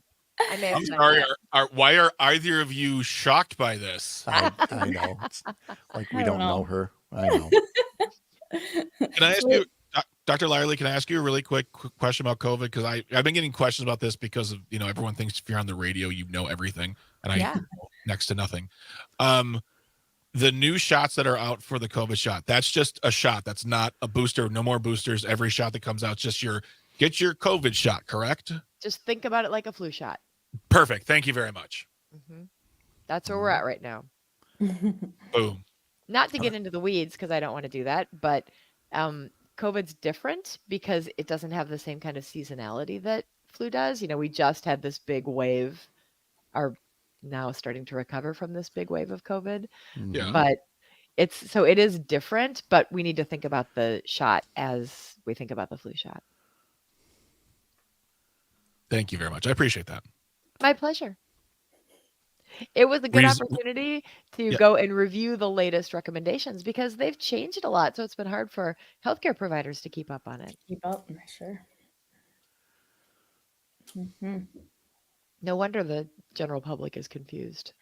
I may have I'm said sorry. that. Why are either of you shocked by this? I know. It's like we I don't don't know know. her. I know. Can I ask you, Dr. Lyerly, can I ask you a really quick question about COVID? Because I've been getting questions about this because of, everyone thinks if you're on the radio, you know everything. And I know next to nothing. The new shots that are out for the COVID shot, that's just a shot. That's not a booster. No more boosters. Every shot that comes out is just your Get your COVID shot, correct? Just think about it like a flu shot. Perfect. Thank you very much. That's where we're at right now. Boom. Not to get into the weeds because I don't want to do that, but COVID's different because it doesn't have the same kind of seasonality that flu does. We just had this big wave, are now starting to recover from this big wave of COVID. Yeah. But it is different, but we need to think about the shot as we think about the flu shot. Thank you very much. I appreciate that. My pleasure. It was a good opportunity to go and review the latest recommendations because they've changed a lot. So it's been hard for healthcare providers to keep up on it. Keep up, sure. No wonder the general public is confused.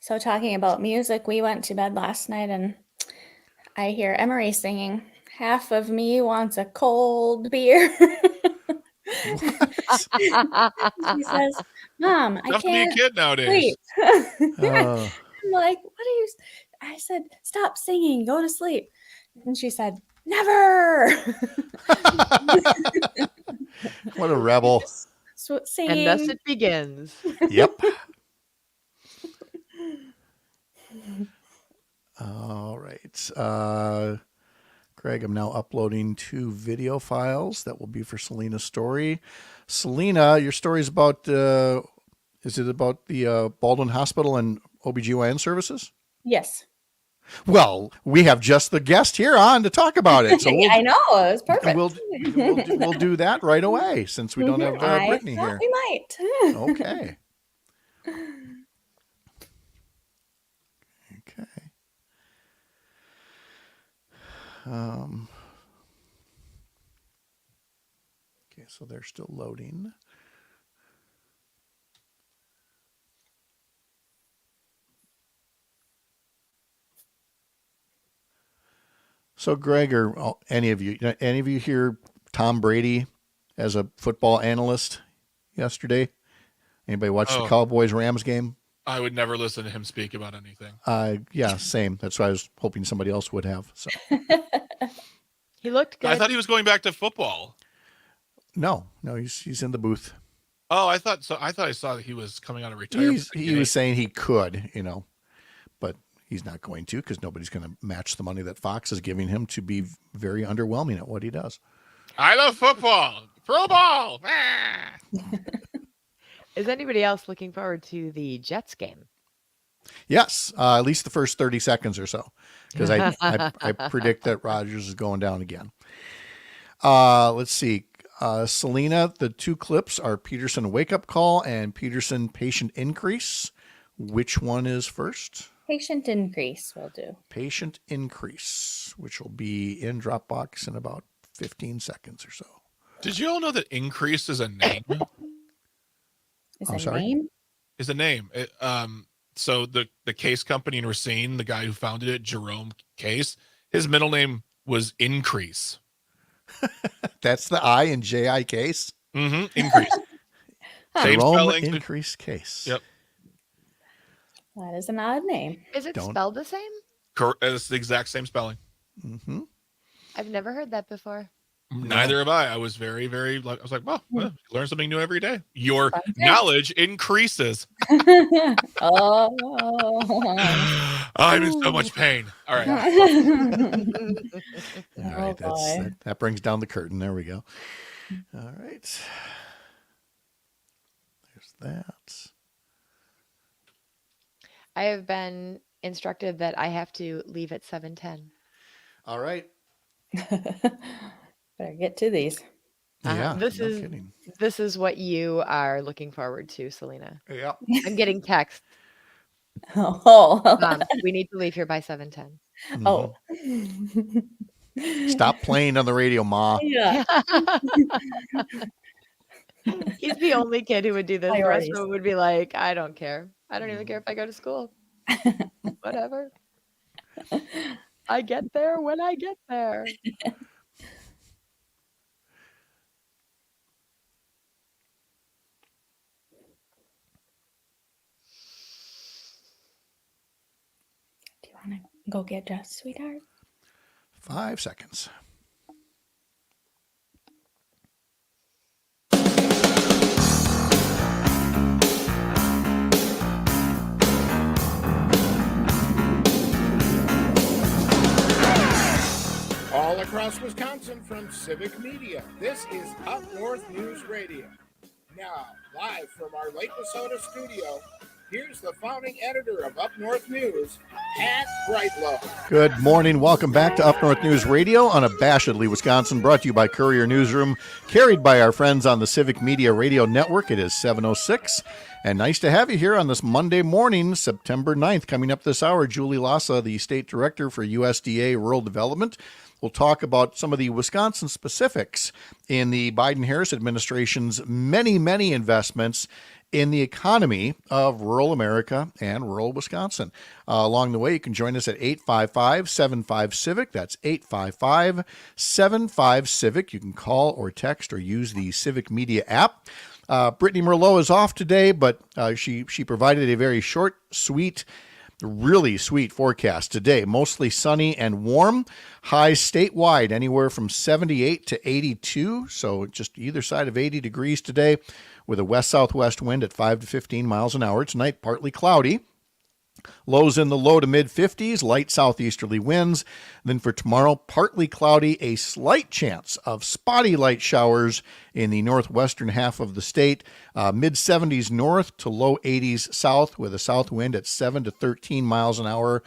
So talking about music, we went to bed last night and I hear Emery singing, "Half of me wants a cold beer." She says, "Mom, I Tough to be a can't kid nowadays. sleep." Oh. I'm like, "What are you?" I said, "Stop singing, go to sleep." And she said, "Never." What a rebel. Singing. And thus it begins. Yep. All right. Greg, I'm now uploading 2 video files that will be for Selena's story. Selena, your story is about, is it about the Baldwin Hospital and OBGYN services? Yes. Well, we have just the guest here on to talk about it. So I know, it was perfect. We'll do that right away since we don't have Brittany I thought here. we might. Okay. Okay, so they're still loading. So, Greg, or any of you hear Tom Brady as a football analyst yesterday? Anybody watch the Cowboys-Rams game? I would never listen to him speak about anything. Yeah, same. That's why I was hoping somebody else would have. So. He looked good. I thought he was going back to football. No, he's in the booth. Oh, I thought so. I saw that he was coming out of retirement. He was saying he could, but he's not going to because nobody's going to match the money that Fox is giving him to be very underwhelming at what he does. I love football. Pro ball. Is anybody else looking forward to the Jets game? Yes, at least the first 30 seconds or so, because I predict that Rodgers is going down again. Let's see. Selena, the 2 clips are Peterson wake-up call and Peterson patient increase. Which one is first? Patient increase will do. Patient increase, which will be in Dropbox in about 15 seconds or so. Did you all know that increase is a name? Name? Is a name. So the Case company in Racine, the guy who founded it, Jerome Case, his middle name was Increase. That's the I in J.I. Case? Mm-hmm. Increase. Same Jerome spelling. Increase Case. Yep. That is an odd name. Is it spelled the same? It's the exact same spelling. Mm-hmm. I've never heard that before. Neither have I. I was very, very, I was like, well, you learn something new every day. Your knowledge increases. Oh. I'm in so much pain. All right. All right. That brings down the curtain. There we go. All right. There's that. I have been instructed that I have to leave at 7:10. All right. Better get to these. Yeah. This is what you are looking forward to, Selena. Yeah. I'm getting text. Oh. We need to leave here by 7:10. Mm-hmm. Oh. Stop playing on the radio, Ma. Yeah. He's the only kid who would do this. The rest Priorities. of them would be like, I don't care. I don't even care if I go to school. Whatever. I get there when I get there. Want to go get dressed, sweetheart? 5 seconds. All across Wisconsin from Civic Media, this is Up North News Radio. Now, live from our Lake Wissota studio, here's the founding editor of Up North News, Pat Brightlow. Good morning. Welcome back to Up North News Radio, unabashedly Wisconsin, brought to you by Courier Newsroom, carried by our friends on the Civic Media Radio Network. It is 7:06, and nice to have you here on this Monday morning, September 9th. Coming up this hour, Julie Lassa, the State Director for USDA Rural Development. We'll talk about some of the Wisconsin specifics in the Biden-Harris administration's many, many investments in the economy of rural America and rural Wisconsin. Along the way, you can join us at 855-75-CIVIC. That's 855-75-CIVIC. You can call or text or use the Civic Media app. Brittany Merlot is off today, but she provided a very short, sweet, really sweet forecast today. Mostly sunny and warm. Highs statewide anywhere from 78 to 82. So just either side of 80 degrees today, with a west-southwest wind at 5 to 15 miles an hour. Tonight, partly cloudy. Lows in the low to mid-50s, light southeasterly winds. Then for tomorrow, partly cloudy, a slight chance of spotty light showers in the northwestern half of the state. Mid-70s north to low 80s south, with a south wind at 7 to 13 miles an hour.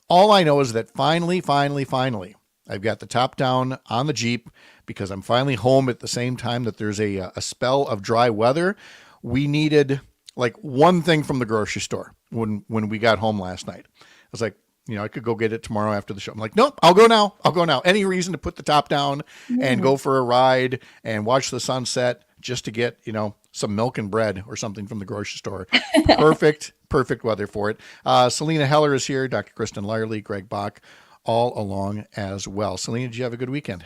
All I know is that finally, I've got the top down on the Jeep, because I'm finally home at the same time that there's a spell of dry weather. We needed like one thing from the grocery store when we got home last night. I was like, I could go get it tomorrow after the show. I'm like, nope, I'll go now. Any reason to put the top down and go for a ride and watch the sunset just to get, some milk and bread or something from the grocery store. Perfect weather for it. Selena Heller is here, Dr. Kristen Lyerly, Greg Bach, all along as well. Selena, did you have a good weekend?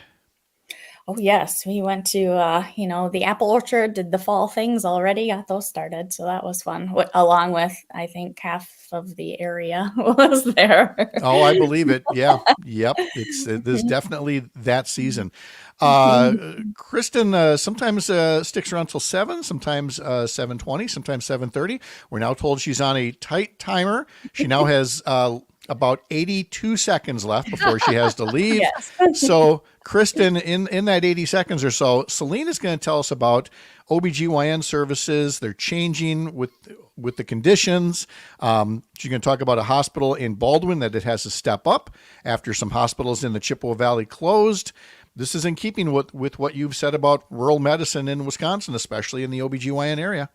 Oh, yes. We went to, the apple orchard, did the fall things already, got those started. So that was fun, along with, I think, half of the area was there. Oh, I believe it. Yeah. Yep. There's definitely that season. Kristen sometimes sticks around till 7, sometimes 7:20, sometimes 7:30. We're now told she's on a tight timer. She now has about 82 seconds left before she has to leave. Yes. So, Kristen, in that 80 seconds or so, Selena's going to tell us about OBGYN services. They're changing with the conditions. She's going to talk about a hospital in Baldwin that it has to step up after some hospitals in the Chippewa Valley closed. This is in keeping with what you've said about rural medicine in Wisconsin, especially in the OBGYN area.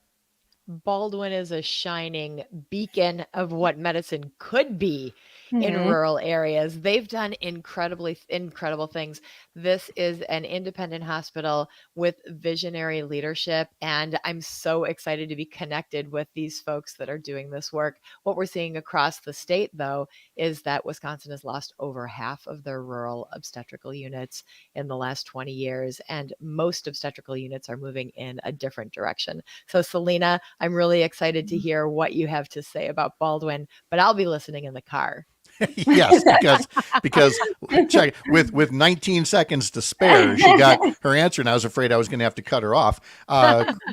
Baldwin is a shining beacon of what medicine could be in rural areas. They've done incredible things. This is an independent hospital with visionary leadership, and I'm so excited to be connected with these folks that are doing this work. What we're seeing across the state, though, is that Wisconsin has lost over half of their rural obstetrical units in the last 20 years, and most obstetrical units are moving in a different direction. So, Selena, I'm really excited to hear what you have to say about Baldwin, but I'll be listening in the car. Yes, because check, with 19 seconds to spare, she got her answer, and I was afraid I was going to have to cut her off.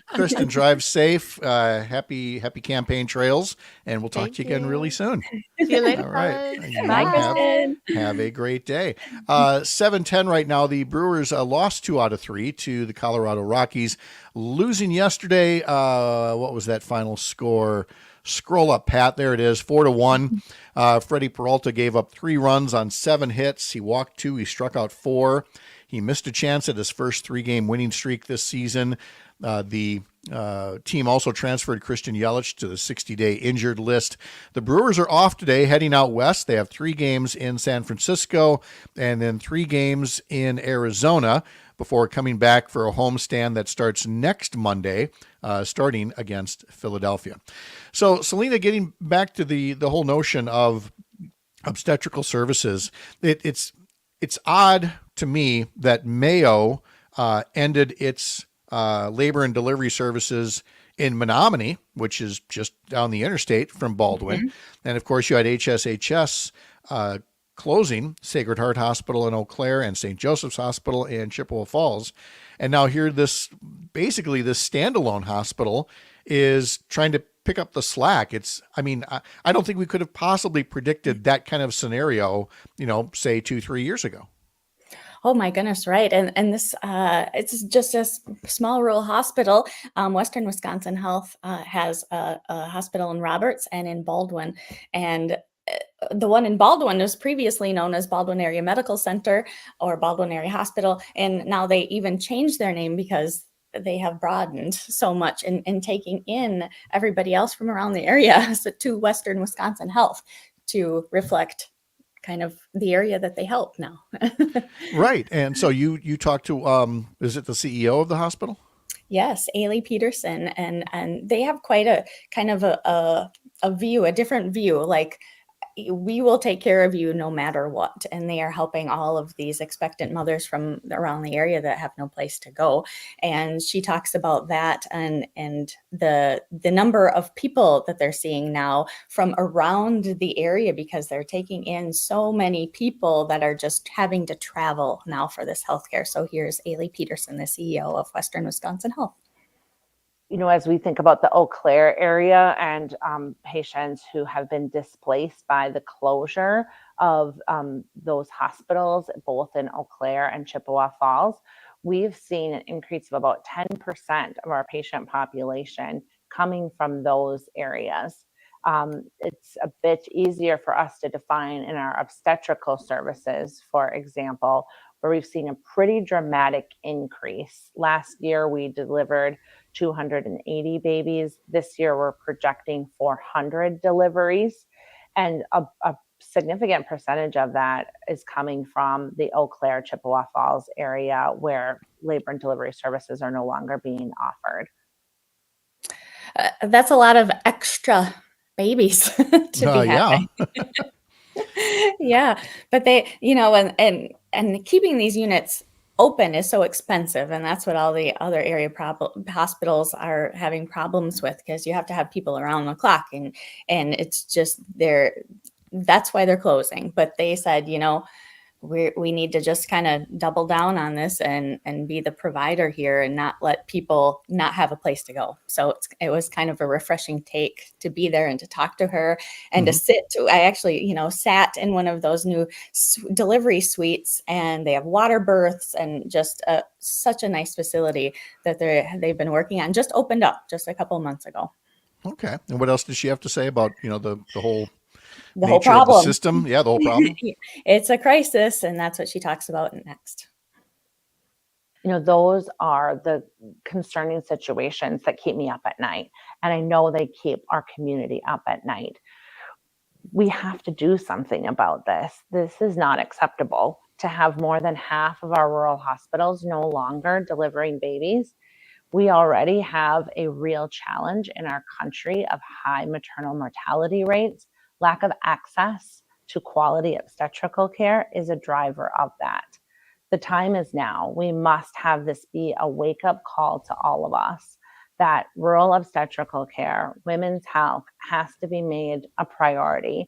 Kristen, drive safe. Happy campaign trails, and we'll talk to you again really soon. See you later. All right. Bye, Kristen. Have a great day. 7:10 right now. The Brewers lost 2 out of 3 to the Colorado Rockies, losing yesterday. What was that final score? Scroll up, Pat. There it is, 4-1. Freddie Peralta gave up 3 runs on 7 hits. He walked 2. He struck out 4. He missed a chance at his first 3-game winning streak this season. The team also transferred Christian Yelich to the 60-day injured list. The Brewers are off today, heading out west. They have 3 games in San Francisco and then 3 games in Arizona before coming back for a homestand that starts next Monday, starting against Philadelphia. So, Selena, getting back to the whole notion of obstetrical services, it's odd to me that Mayo ended its labor and delivery services in Menominee, which is just down the interstate from Baldwin. And of course, you had HSHS closing Sacred Heart Hospital in Eau Claire and St. Joseph's Hospital in Chippewa Falls. And now here, this standalone hospital is trying to pick up the slack. I don't think we could have possibly predicted that kind of scenario, say 2-3 years ago. Oh my goodness, right. And this, it's just a small rural hospital. Western Wisconsin Health has a hospital in Roberts and in Baldwin. And the one in Baldwin was previously known as Baldwin Area Medical Center or Baldwin Area Hospital. And now they even changed their name because they have broadened so much in taking in everybody else from around the area to Western Wisconsin Health to reflect kind of the area that they help now. Right. And so you talked to, is it the CEO of the hospital? Yes, Ailey Peterson. And they have quite a kind of a view, a different view, like, we will take care of you no matter what. And they are helping all of these expectant mothers from around the area that have no place to go. And she talks about that and the number of people that they're seeing now from around the area, because they're taking in so many people that are just having to travel now for this healthcare. So here's Ailey Peterson, the CEO of Western Wisconsin Health. As we think about the Eau Claire area and patients who have been displaced by the closure of those hospitals, both in Eau Claire and Chippewa Falls, we've seen an increase of about 10% of our patient population coming from those areas. It's a bit easier for us to define in our obstetrical services, for example, where we've seen a pretty dramatic increase. Last year, we delivered 280 babies. This year, we're projecting 400 deliveries. And a significant percentage of that is coming from the Eau Claire, Chippewa Falls area, where labor and delivery services are no longer being offered. That's a lot of extra babies to be having. Yeah, but they, and keeping these units open is so expensive, and that's what all the other area hospitals are having problems with, because you have to have people around the clock, and it's just that's why they're closing. But they said, we need to just kind of double down on this and be the provider here and not let people not have a place to go. So it was kind of a refreshing take to be there and to talk to her and to sit. I actually, sat in one of those new delivery suites, and they have water berths and just such a nice facility that they've been working on. Just opened up just a couple of months ago. Okay. And what else does she have to say about, the whole problem of the system? Yeah, the whole problem. It's a crisis, and that's what she talks about next. Those are the concerning situations that keep me up at night. And I know they keep our community up at night. We have to do something about this. This is not acceptable to have more than half of our rural hospitals no longer delivering babies. We already have a real challenge in our country of high maternal mortality rates. Lack of access to quality obstetrical care is a driver of that. The time is now. We must have this be a wake-up call to all of us that rural obstetrical care, women's health, has to be made a priority.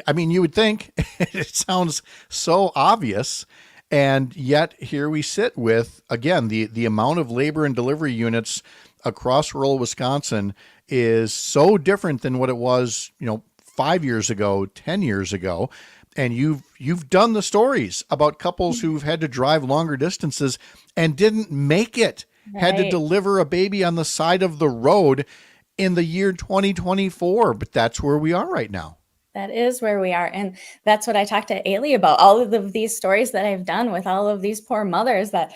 I mean, you would think it sounds so obvious, and yet here we sit with, again, the amount of labor and delivery units across rural Wisconsin is so different than what it was, 5 years ago, 10 years ago. And you've done the stories about couples who've had to drive longer distances and didn't make it, had to deliver a baby on the side of the road in the year 2024. But that's where we are right now. That is where we are. And that's what I talked to Ailey about, all of these stories that I've done with all of these poor mothers that,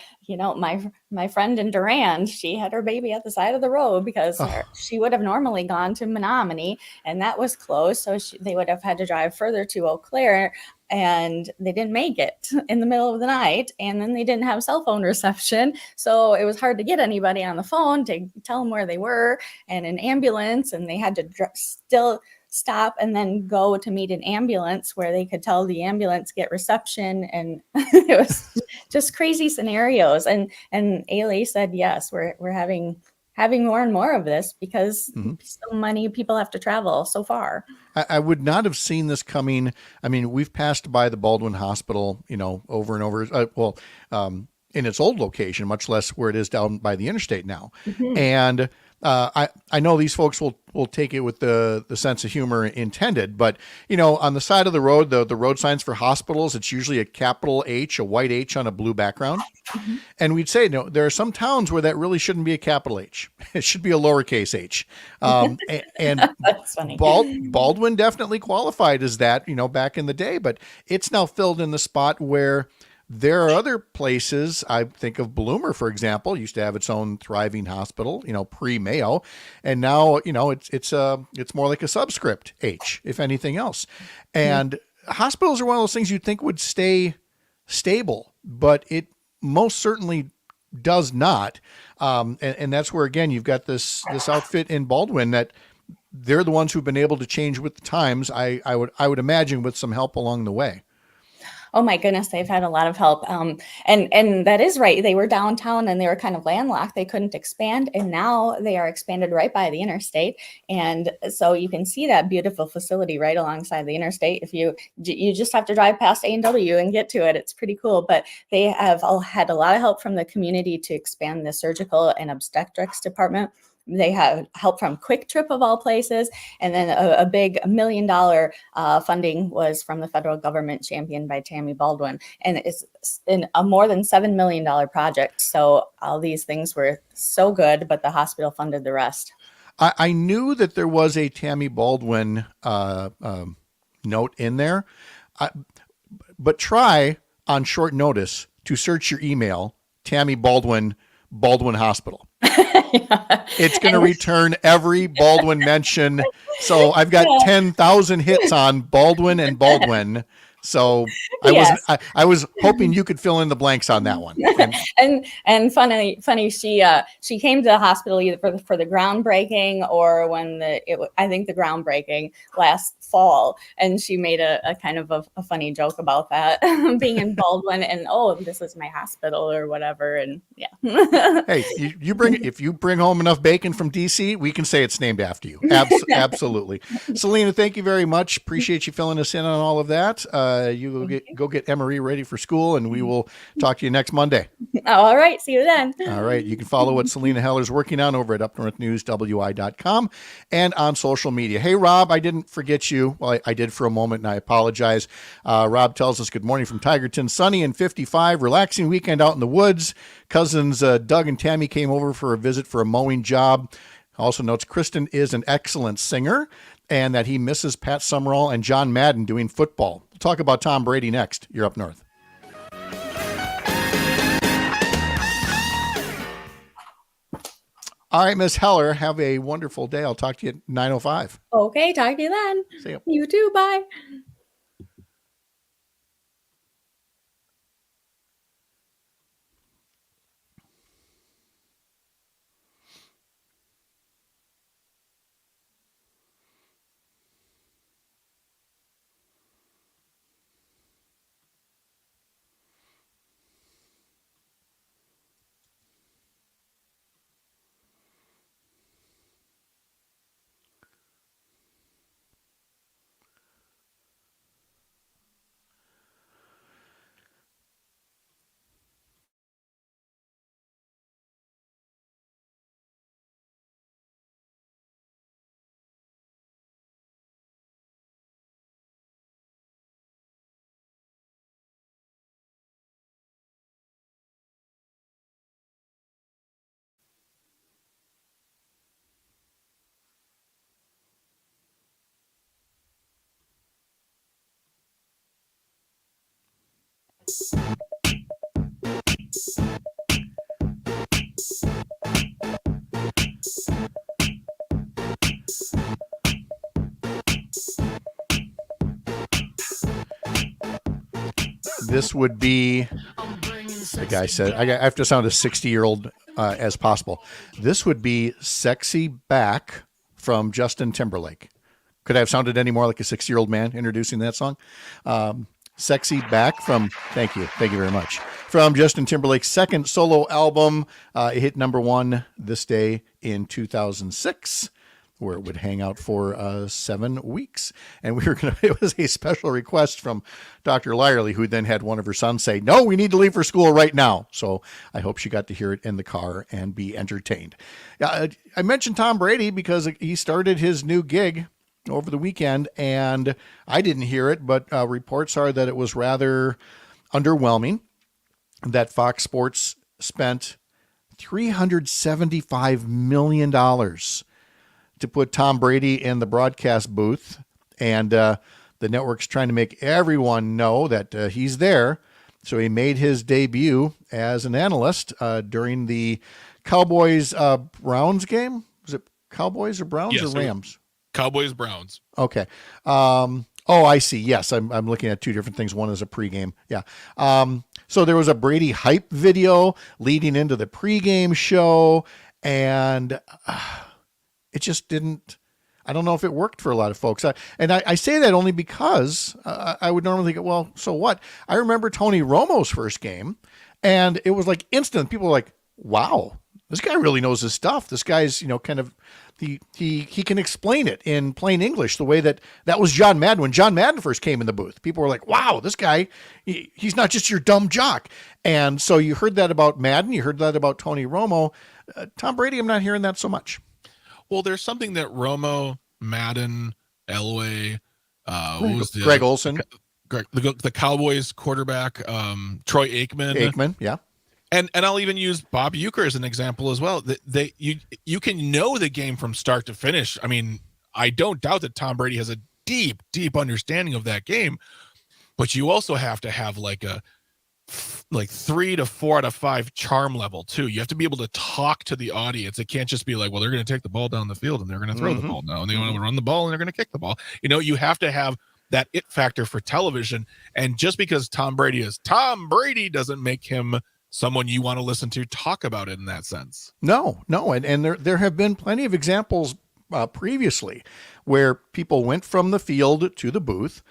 my friend in Durand, she had her baby at the side of the road because she would have normally gone to Menominee, and that was closed. So they would have had to drive further to Eau Claire, and they didn't make it in the middle of the night. And then they didn't have cell phone reception. So it was hard to get anybody on the phone to tell them where they were, and an ambulance, and they had to still stop and then go to meet an ambulance where they could tell the ambulance get reception. And it was just crazy scenarios. And Ailey said, yes, we're having having more and more of this because Mm-hmm. so many people have to travel so far. I would not have seen this coming. I mean, we've passed by the Baldwin Hospital, over and over. In its old location, much less where it is down by the interstate now. Mhm. And I know these folks will take it with the sense of humor intended, but on the side of the road, the road signs for hospitals, it's usually a capital H, a white H on a blue background. Mhm. And we'd say, no, there are some towns where that really shouldn't be a capital H. It should be a lowercase h. And That's funny. Baldwin definitely qualified as that, back in the day, but it's now filled in the spot where there are other places. I think of Bloomer, for example, used to have its own thriving hospital, pre-Mayo, and now it's more like a subscript H, if anything else. And hospitals are one of those things you'd think would stay stable, but it most certainly does not. And that's where again you've got this outfit in Baldwin that they're the ones who've been able to change with the times. I would imagine with some help along the way. Oh my goodness, they've had a lot of help. And that is right. They were downtown and they were kind of landlocked. They couldn't expand. And now they are expanded right by the interstate. And so you can see that beautiful facility right alongside the interstate. If you just have to drive past A&W and get to it. It's pretty cool. But they have all had a lot of help from the community to expand the surgical and obstetrics department. They have help from Quick Trip of all places. And then a big $1 million funding was from the federal government, championed by Tammy Baldwin. And it's in a more than $7 million project. So all these things were so good, but the hospital funded the rest. I knew that there was a Tammy Baldwin note in there, but try on short notice to search your email, Tammy Baldwin Hospital. It's going to return every Baldwin mention. So I've got 10,000 hits on Baldwin and Baldwin. So I was hoping you could fill in the blanks on that one. And funny, she came to the hospital either for the groundbreaking or when I think the groundbreaking last fall, and she made a kind of a funny joke about that being in Baldwin and this is my hospital or whatever. And yeah. Hey, if you bring home enough bacon from DC, we can say it's named after you. Absolutely. Selena, thank you very much. Appreciate you filling us in on all of that. You go get Emery ready for school, and we will talk to you next Monday. All right. See you then. All right. You can follow what Selena Heller's working on over at UpNorthNewsWI.com and on social media. Hey, Rob, I didn't forget you. Well, I did for a moment, and I apologize. Rob tells us, good morning from Tigerton. Sunny and 55. Relaxing weekend out in the woods. Cousins Doug and Tammy came over for a visit for a mowing job. Also notes Kristen is an excellent singer and that he misses Pat Summerall and John Madden doing football. We'll talk about Tom Brady next. You're Up North. All right, Miss Heller, have a wonderful day. I'll talk to you at 9:05. Okay, talk to you then. See you. You too. Bye. This would be, the guy said, I have to sound as 60-year-old as possible. This would be Sexy Back from Justin Timberlake. Could I have sounded any more like a 60-year-old man introducing that song? Sexy Back from, thank you very much, from Justin Timberlake's second solo album. It hit number 1 this day in 2006, where it would hang out for 7 weeks. And it was a special request from Dr. Lyerly, who then had one of her sons say, no, we need to leave for school right now. So I hope she got to hear it in the car and be entertained. I mentioned Tom Brady because he started his new gig over the weekend, and I didn't hear it, but reports are that it was rather underwhelming, that Fox Sports spent $375 million to put Tom Brady in the broadcast booth, and the network's trying to make everyone know that he's there. So he made his debut as an analyst during the Cowboys-Browns game. Was it Cowboys or Browns or Rams? Cowboys-Browns. Okay. I see. Yes, I'm looking at two different things. One is a pregame. Yeah. So there was a Brady hype video leading into the pregame show, and it just didn't. I don't know if it worked for a lot of folks. I say that only because I would normally think, well, so what? I remember Tony Romo's first game, and it was like instant. People were like, wow, this guy really knows his stuff. This guy's, kind of, he can explain it in plain English the way that was John Madden. When John Madden first came in the booth, people were like, wow, this guy, he's not just your dumb jock. And so you heard that about Madden. You heard that about Tony Romo. Tom Brady, I'm not hearing that so much. Well, there's something that Romo, Madden, Elway, Greg Olson, the Cowboys quarterback, Troy Aikman. Yeah. And I'll even use Bob Uecker as an example as well. You can know the game from start to finish. I mean, I don't doubt that Tom Brady has a deep, deep understanding of that game, but you also have to have like 3 to 4 out of 5 charm level too. You have to be able to talk to the audience. It can't just be like, well, they're going to take the ball down the field and they're going to throw the ball now, and they want to run the ball and they're going to kick the ball. You have to have that it factor for television. And just because Tom Brady is Tom Brady doesn't make him someone you want to listen to talk about it in that sense. No. And there have been plenty of examples previously where people went from the field to the booth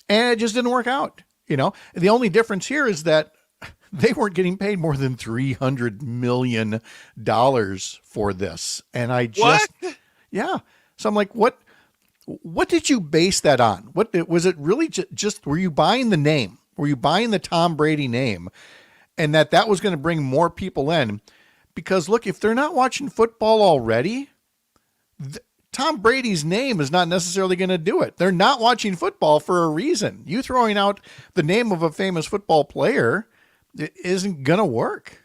and it just didn't work out. The only difference here is that they weren't getting paid more than $300 million for this. And I just, yeah. So I'm like, what did you base that on? What was it really just, were you buying the name? Were you buying the Tom Brady name? And that was going to bring more people in? Because look, if they're not watching football already, Tom Brady's name is not necessarily going to do it. They're not watching football for a reason. You throwing out the name of a famous football player, it isn't going to work.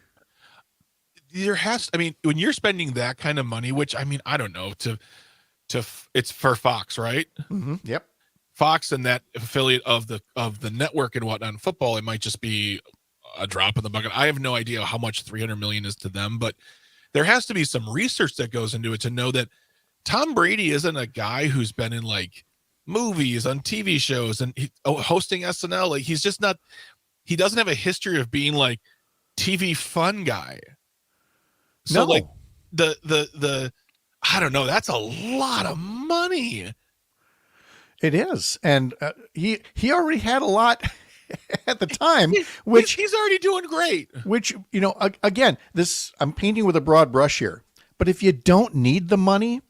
When you're spending that kind of money, which I don't know, it's for Fox, right? Mm-hmm. Yep. Fox and that affiliate of the network and whatnot. In football, it might just be a drop in the bucket. I have no idea how much $300 million is to them, but there has to be some research that goes into it to know that Tom Brady isn't a guy who's been in like movies, on TV shows, and hosting SNL. Like he's just not. He doesn't have a history of being like TV fun guy. So like the I don't know. That's a lot of money. It is, and he already had a lot at the time, which he's already doing great. Which again, this I'm painting with a broad brush here, but if you don't need the money,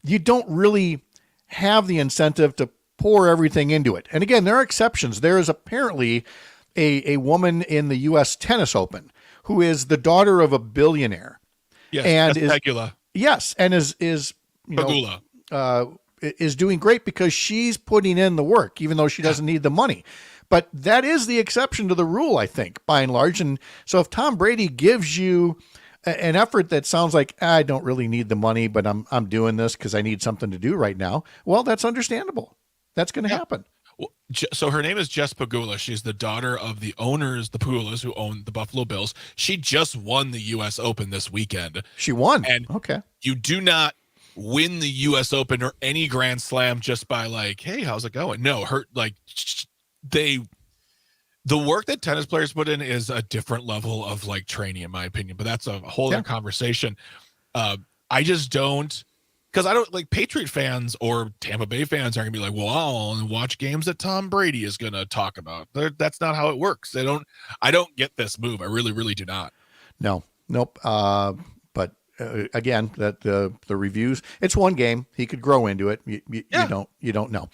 you don't really have the incentive to pour everything into it. And again, there are exceptions. There is apparently a woman in the U.S. Tennis Open who is the daughter of a billionaire. Yes, and is Pegula. Yes, and is doing great because she's putting in the work, even though she doesn't need the money. But that is the exception to the rule, I think, by and large. And so if Tom Brady gives you an effort that sounds like, I don't really need the money, but I'm doing this because I need something to do right now, well, that's understandable. That's going to happen. Well, so her name is Jess Pegula. She's the daughter of the owners, the Pegulas, who own the Buffalo Bills. She just won the U.S. Open this weekend. She won? And okay. You do not win the U.S. Open or any Grand Slam just by like, hey, how's it going? No, the work that tennis players put in is a different level of like training, in my opinion, but that's a whole other conversation. I just don't because I don't like Patriot fans or Tampa Bay fans aren't gonna be like, well, I'll only watch games that Tom Brady is gonna talk about. That's not how it works. I don't get this move. I really, really do not. No, nope. But again, that the reviews, it's one game. He could grow into it. You don't know.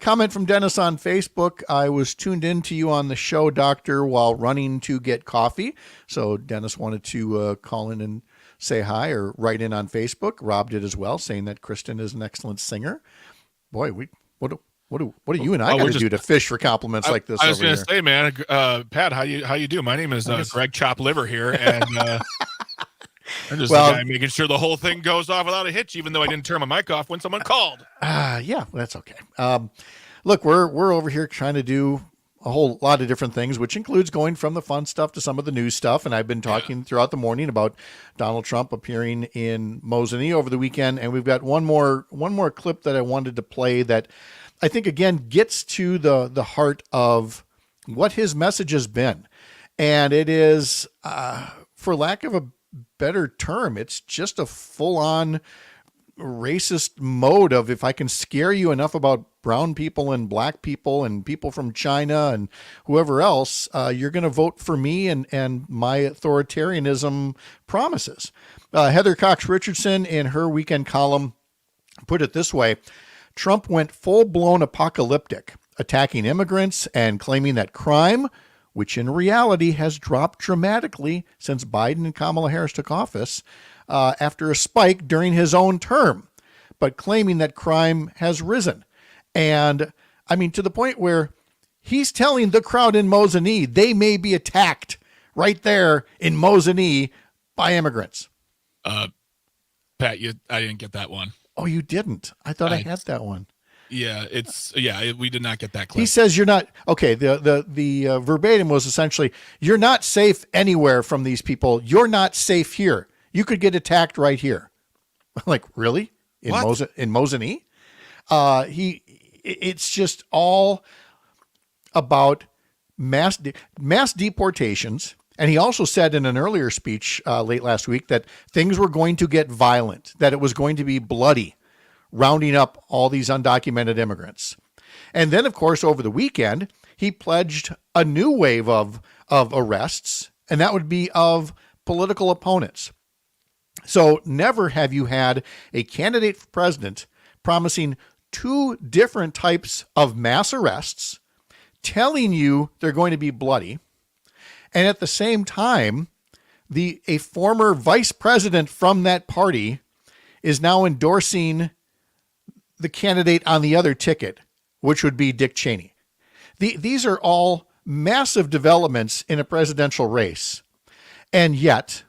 Comment from Dennis on Facebook. I was tuned in to you on the show, Doctor, while running to get coffee. So Dennis wanted to call in and say hi or write in on Facebook. Rob did as well, saying that Kristen is an excellent singer. Boy, what do you and I got to do to fish for compliments like this? I was going to say, man, Pat, how you do? My name is Greg Chop Liver here, and I'm just the guy making sure the whole thing goes off without a hitch, even though I didn't turn my mic off when someone called. Yeah, that's okay. Look, we're over here trying to do a whole lot of different things, which includes going from the fun stuff to some of the news stuff. And I've been talking throughout the morning about Donald Trump appearing in Mosinee over the weekend, and we've got one more clip that I wanted to play that I think again gets to the heart of what his message has been, and it is, for lack of a better term, it's just a full-on racist mode of, if I can scare you enough about brown people and black people and people from China and whoever else, you're going to vote for me and my authoritarianism promises. Heather Cox Richardson, in her weekend column, put it this way: Trump went full-blown apocalyptic, attacking immigrants and claiming that crime, which in reality has dropped dramatically since Biden and Kamala Harris took office, after a spike during his own term, but claiming that crime has risen. And I mean, to the point where he's telling the crowd in Mosinee they may be attacked right there in Mosinee by immigrants. Pat, I didn't get that one. Oh, you didn't? I thought I had that one. Yeah, we did not get that clip. He says you're not okay. The verbatim was essentially, you're not safe anywhere from these people. You're not safe here. You could get attacked right here. Like, really? In Mosinee? It's just all about mass deportations. And he also said in an earlier speech late last week that things were going to get violent, that it was going to be bloody, rounding up all these undocumented immigrants. And then, of course, over the weekend, he pledged a new wave of arrests, and that would be of political opponents. So never have you had a candidate for president promising two different types of mass arrests, telling you they're going to be bloody, and at the same time, a former vice president from that party is now endorsing the candidate on the other ticket, which would be Dick Cheney. These are all massive developments in a presidential race. And yet,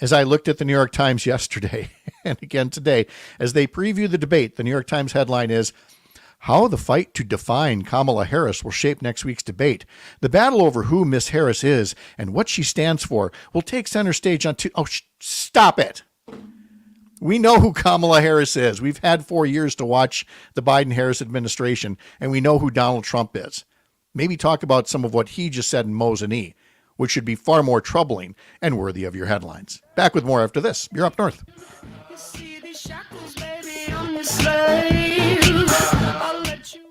as I looked at the New York Times yesterday and again today, as they preview the debate, the New York Times headline is, "How the fight to define Kamala Harris will shape next week's debate. The battle over who Miss Harris is and what she stands for will take center stage on stop it. We know who Kamala Harris is. We've had 4 years to watch the Biden-Harris administration, and we know who Donald Trump is. Maybe talk about some of what he just said in Mosinee, which should be far more troubling and worthy of your headlines." Back with more after this. You're Up North. You see these shackles, baby, I'm your slave. I'll let you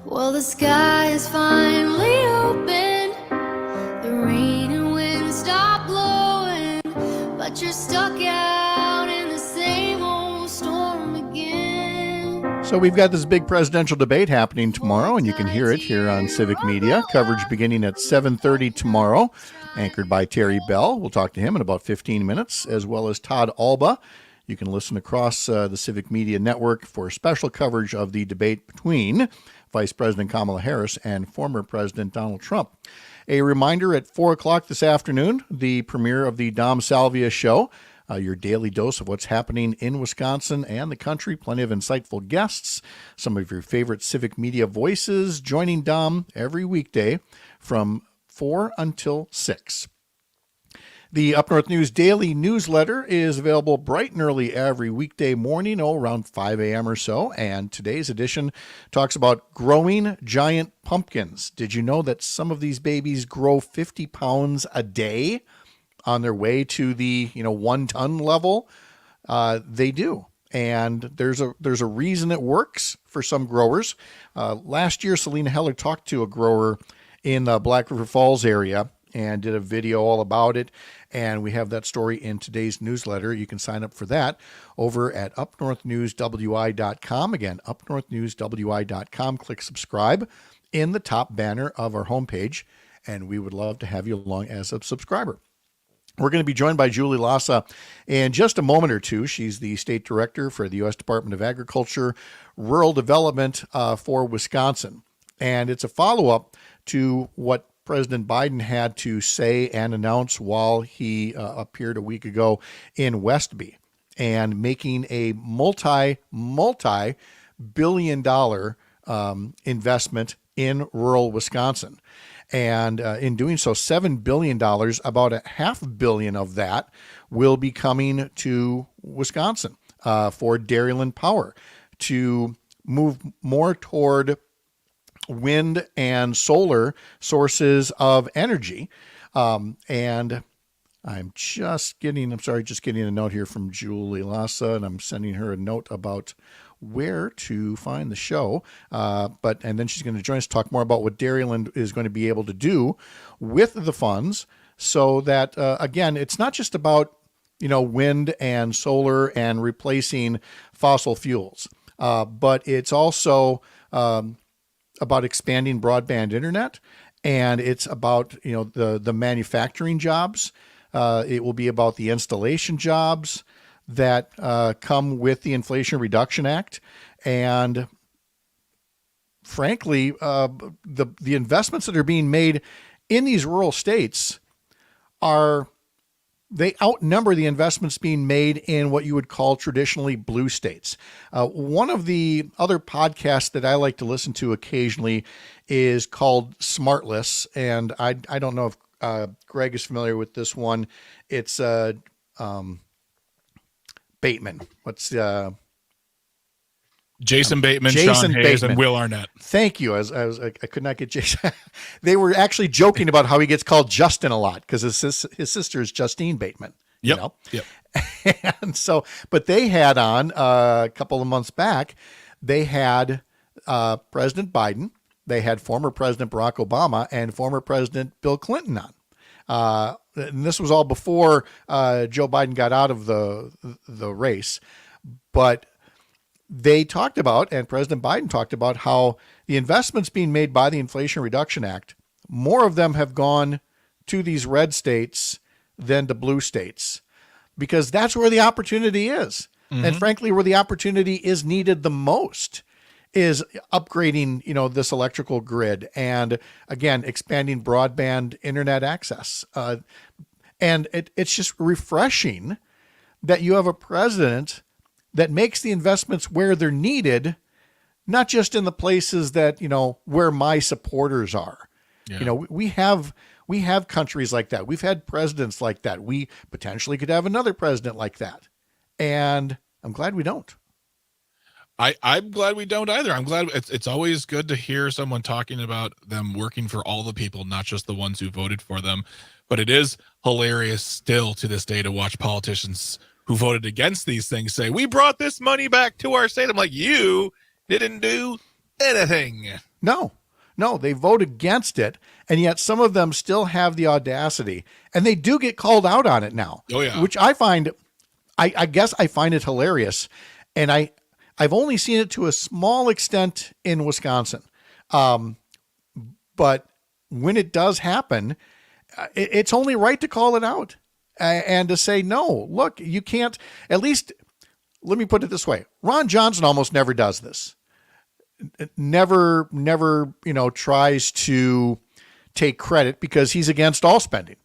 Well, the sky is finally open. The rain and wind stop blowing, but you're stuck out in the same old storm again. So we've got this big presidential debate happening tomorrow, and you can hear it here on Civic Media. Coverage beginning at 7:30 tomorrow, anchored by Terry Bell. We'll talk to him in about 15 minutes, as well as Todd Alba. You can listen across the Civic Media Network for special coverage of the debate between Vice President Kamala Harris and former President Donald Trump. A reminder at 4 o'clock this afternoon, the premiere of the Dom Salvia Show, your daily dose of what's happening in Wisconsin and the country. Plenty of insightful guests, some of your favorite Civic Media voices joining Dom every weekday from 4 until 6. The Up North News Daily Newsletter is available bright and early every weekday morning, around 5 a.m. or so. And today's edition talks about growing giant pumpkins. Did you know that some of these babies grow 50 pounds a day on their way to the 1 ton level? They do. And there's a reason it works for some growers. Last year, Selena Heller talked to a grower in the Black River Falls area and did a video all about it. And we have that story in today's newsletter. You can sign up for that over at UpNorthNewsWI.com. Again, UpNorthNewsWI.com. Click subscribe in the top banner of our homepage, and we would love to have you along as a subscriber. We're going to be joined by Julie Lassa in just a moment or two. She's the state director for the U.S. Department of Agriculture, Rural Development for Wisconsin. And it's a follow-up to what President Biden had to say and announce while he appeared a week ago in Westby, and making a multi-billion-dollar investment in rural Wisconsin. And in doing so, $7 billion, about $500 million of that will be coming to Wisconsin for Dairyland Power to move more toward wind and solar sources of energy. And I'm just getting a note here from Julie Lassa, and I'm sending her a note about where to find the show. And then she's going to join us to talk more about what Dairyland is going to be able to do with the funds, so that, again, it's not just about, wind and solar and replacing fossil fuels, but it's also, about expanding broadband internet, and it's about the manufacturing jobs. It will be about the installation jobs that come with the Inflation Reduction Act, and frankly, the investments that are being made in these rural states they outnumber the investments being made in what you would call traditionally blue states. One of the other podcasts that I like to listen to occasionally is called Smartless, and I don't know if Greg is familiar with this one. It's Bateman. What's Jason Bateman, Sean Hayes, and Will Arnett. Thank you. I could not get Jason. They were actually joking about how he gets called Justin a lot because his sister is Justine Bateman. Yep. And so, but they had on a couple of months back, they had President Biden, they had former President Barack Obama, and former President Bill Clinton on. And this was all before Joe Biden got out of the race, but they talked about, and President Biden talked about, how the investments being made by the Inflation Reduction Act, more of them have gone to these red states than to blue states, because that's where the opportunity is. Mm-hmm. And frankly, where the opportunity is needed the most is upgrading, this electrical grid, and again, expanding broadband internet access. And it's just refreshing that you have a president that makes the investments where they're needed, not just in the places that, where my supporters are. Yeah. We have countries like that. We've had presidents like that. We potentially could have another president like that. And I'm glad we don't. I'm glad we don't either. I'm glad it's always good to hear someone talking about them working for all the people, not just the ones who voted for them. But it is hilarious still to this day to watch politicians who voted against these things say, we brought this money back to our state. I'm like, you didn't do anything. No, they vote against it. And yet some of them still have the audacity, and they do get called out on it now, Oh, yeah. which I find, I guess I find it hilarious. And I've only seen it to a small extent in Wisconsin. But when it does happen, it's only right to call it out and to say, no, look, you can't. At least, let me put it this way. Ron Johnson almost never does this. Never, tries to take credit because he's against all spending.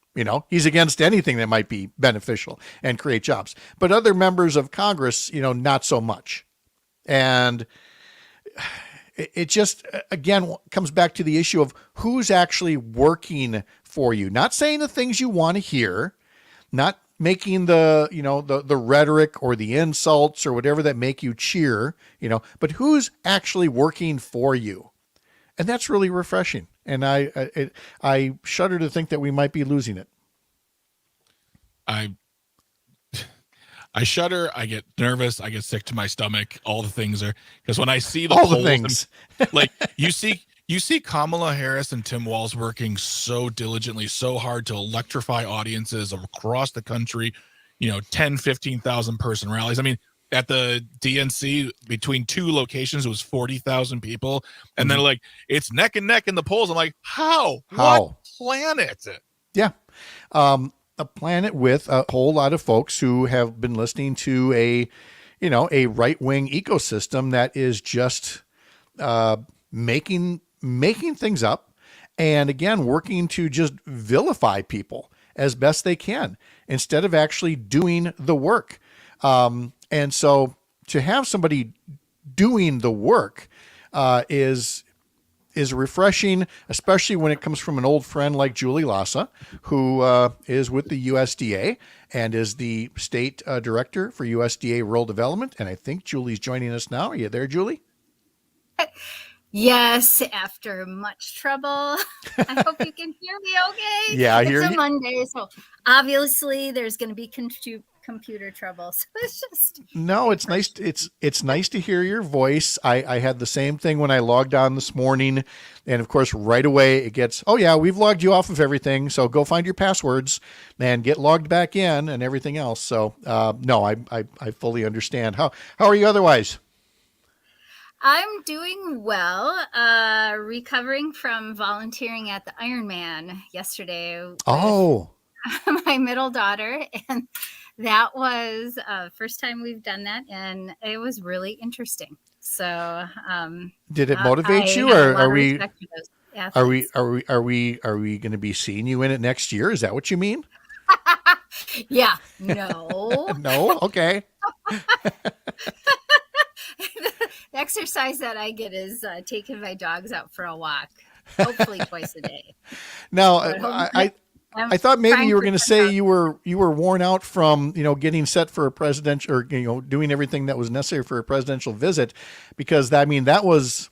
He's against anything that might be beneficial and create jobs. But other members of Congress, not so much. And it just, again, comes back to the issue of who's actually working for you. Not saying the things you want to hear, not making the rhetoric or the insults or whatever that make you cheer, but who's actually working for you. And that's really refreshing. And I shudder to think that we might be losing it. I shudder. I get nervous. I get sick to my stomach. All the things are, because when I see all polls the things, like you see Kamala Harris and Tim Walz working so diligently, so hard to electrify audiences across the country, 10, 15,000 person rallies. I mean, at the DNC, between two locations, it was 40,000 people. And then like, it's neck and neck in the polls. I'm like, how? What planet? Yeah. A planet with a whole lot of folks who have been listening to a right-wing ecosystem that is just making things up, and again, working to just vilify people as best they can instead of actually doing the work. And so to have somebody doing the work is refreshing, especially when it comes from an old friend like Julie Lassa, who is with the USDA and is the state director for USDA Rural Development. And I think Julie's joining us now. Are you there, Julie? Yes, after much trouble. I hope you can hear me okay. Yeah, I hear you. It's a Monday, so obviously there's going to be computer trouble. So it's just no, it's nice. It's nice to hear your voice. I had the same thing when I logged on this morning, and of course, right away it gets, oh yeah, we've logged you off of everything. So go find your passwords and get logged back in and everything else. So no, I fully understand. How are you otherwise? I'm doing well, recovering from volunteering at the Ironman yesterday with my middle daughter, and that was first time we've done that, and it was really interesting. So did it motivate you, or are we going to be seeing you in it next year? Is that what you mean? Yeah, no. No, okay. The exercise that I get is taking my dogs out for a walk, hopefully twice a day. Now, I thought maybe you were going to say you were worn out from getting set for a presidential, or doing everything that was necessary for a presidential visit, because that was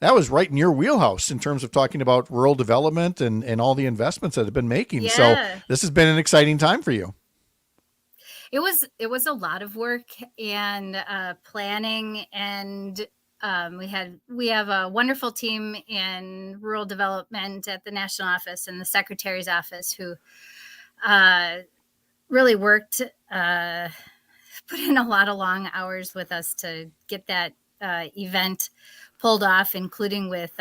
right in your wheelhouse in terms of talking about rural development and all the investments that have been making. Yeah. So this has been an exciting time for you. It was a lot of work and planning, and we have a wonderful team in rural development at the national office and the secretary's office who really worked, put in a lot of long hours with us to get that event pulled off, including with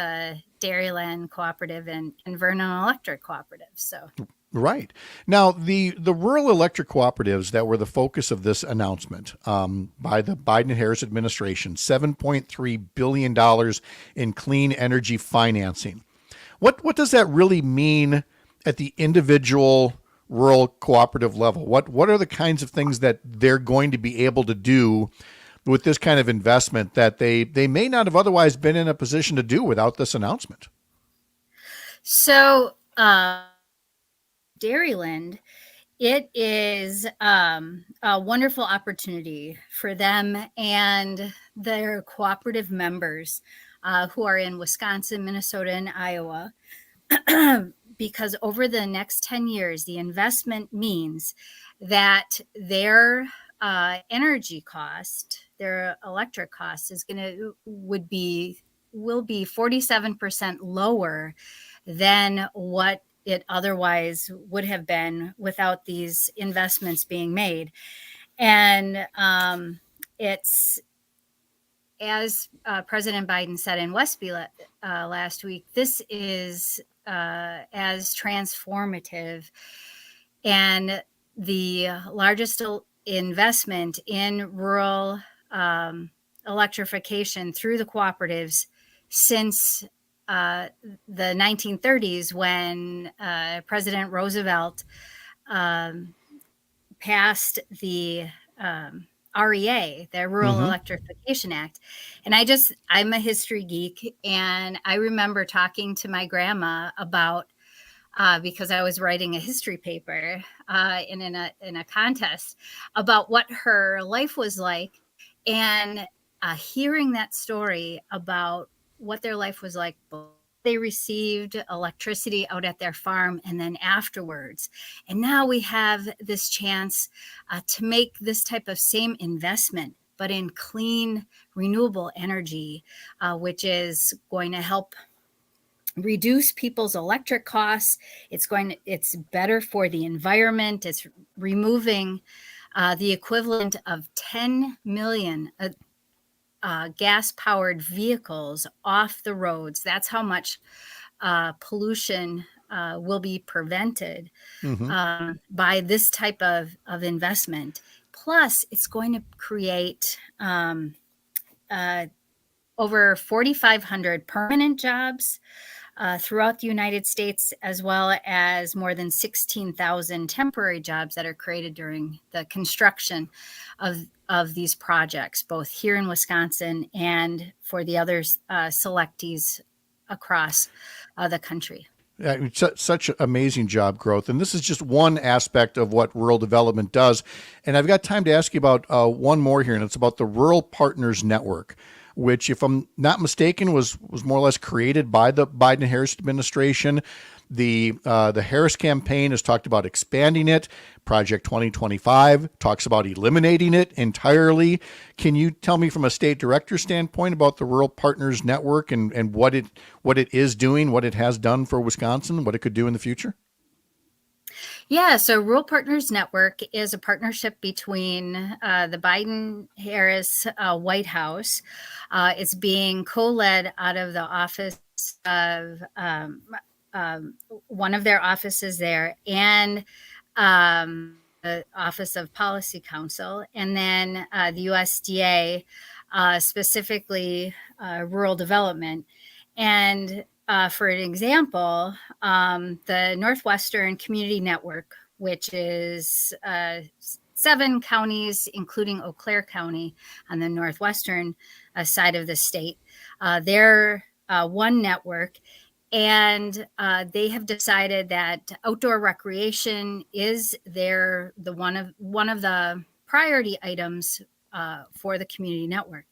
Dairyland Cooperative and Vernon Electric Cooperative. So. Right. Now, the rural electric cooperatives that were the focus of this announcement by the Biden and Harris administration, $7.3 billion in clean energy financing. What does that really mean at the individual rural cooperative level? What are the kinds of things that they're going to be able to do with this kind of investment that they may not have otherwise been in a position to do without this announcement? So, Dairyland, it is a wonderful opportunity for them and their cooperative members who are in Wisconsin, Minnesota, and Iowa, because over the next 10 years, the investment means that their energy cost, their electric cost would be will be 47% lower than what it otherwise would have been without these investments being made. And it's, as President Biden said in Westby last week, this is as transformative and the largest investment in rural electrification through the cooperatives since the 1930s, when President Roosevelt passed the REA, the Rural Electrification Act. And I'm a history geek, and I remember talking to my grandma about, because I was writing a history paper in a contest about what her life was like, and hearing that story about what their life was like before they received electricity out at their farm and then afterwards. And now we have this chance to make this type of same investment, but in clean, renewable energy, which is going to help reduce people's electric costs. It's better for the environment. It's removing the equivalent of 10 million gas-powered vehicles off the roads. That's how much pollution will be prevented by this type of investment. Plus, it's going to create over 4,500 permanent jobs throughout the United States, as well as more than 16,000 temporary jobs that are created during the construction of these projects, both here in Wisconsin and for the other selectees across the country. Yeah, such amazing job growth. And this is just one aspect of what rural development does. And I've got time to ask you about one more here, and it's about the Rural Partners Network, which, if I'm not mistaken, was more or less created by the Biden-Harris administration. The Harris campaign has talked about expanding it. Project 2025 talks about eliminating it entirely. Can you tell me from a state director standpoint about the Rural Partners Network and what it is doing, what it has done for Wisconsin, what it could do in the future? Yeah, so Rural Partners Network is a partnership between the Biden-Harris White House. It's being co-led out of the office of one of their offices there, and the Office of Policy Council, and then the USDA, specifically Rural Development. And for an example, the Northwestern Community Network, which is 7 counties, including Eau Claire County on the northwestern side of the state, they're one network. And they have decided that outdoor recreation is one of the priority items for the community network.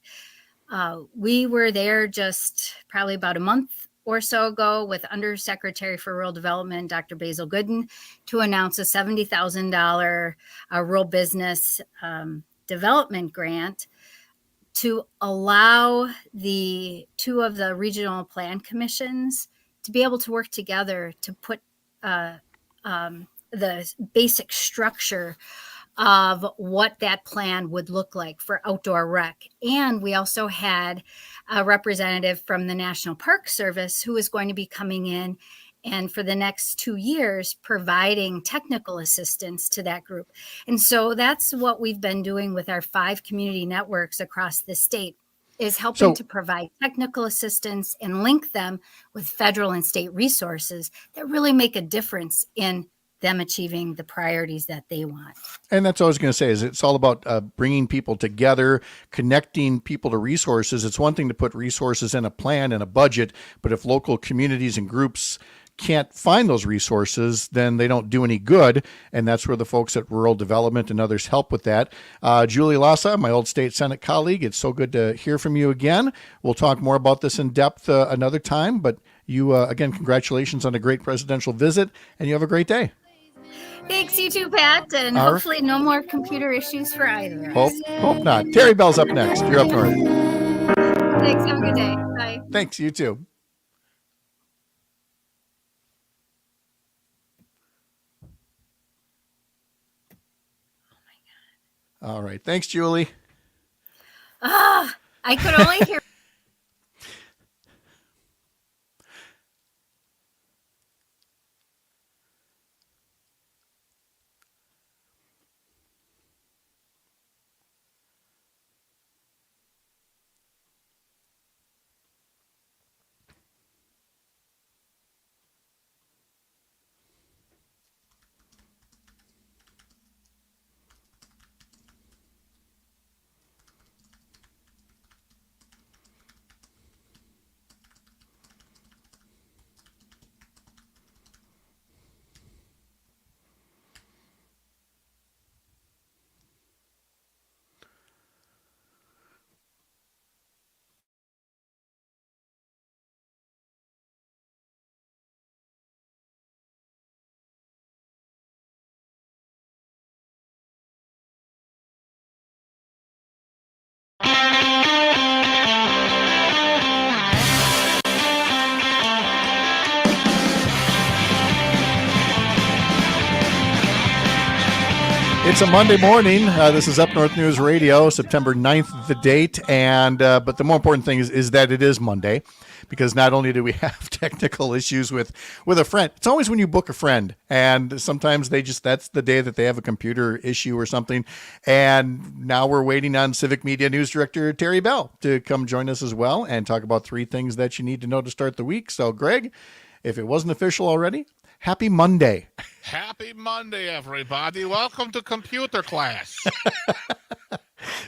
We were there just probably about a month or so ago with Undersecretary for Rural Development, Dr. Basil Gooden, to announce a $70,000 rural business development grant to allow the 2 of the regional plan commissions to be able to work together to put the basic structure of what that plan would look like for outdoor rec. And we also had a representative from the National Park Service who is going to be coming in and for the next 2 years providing technical assistance to that group. And so that's what we've been doing with our 5 community networks across the state, is helping to provide technical assistance and link them with federal and state resources that really make a difference in them achieving the priorities that they want. And that's what I was going to say, is it's all about bringing people together, connecting people to resources. It's one thing to put resources in a plan and a budget, but if local communities and groups can't find those resources, then they don't do any good. And that's where the folks at Rural Development and others help with that. Julie Lassa, my old state Senate colleague, it's so good to hear from you again. We'll talk more about this in depth another time, but you, again, congratulations on a great presidential visit, and you have a great day. Thanks, you too, Pat, and hopefully no more computer issues for either of us. Hope not. Terry Bell's up next. You're Up North. Thanks. Have a good day. Bye. Thanks, you too. All right. Thanks, Julie. I could only hear. It's a Monday morning. This is Up North News Radio, September 9th, the date. And but the more important thing is that it is Monday, because not only do we have technical issues with a friend, it's always when you book a friend, and sometimes that's the day that they have a computer issue or something. And now we're waiting on Civic Media News Director Terry Bell to come join us as well and talk about 3 things that you need to know to start the week. So, Greg, if it wasn't official already, happy Monday. Happy Monday, everybody. Welcome to computer class.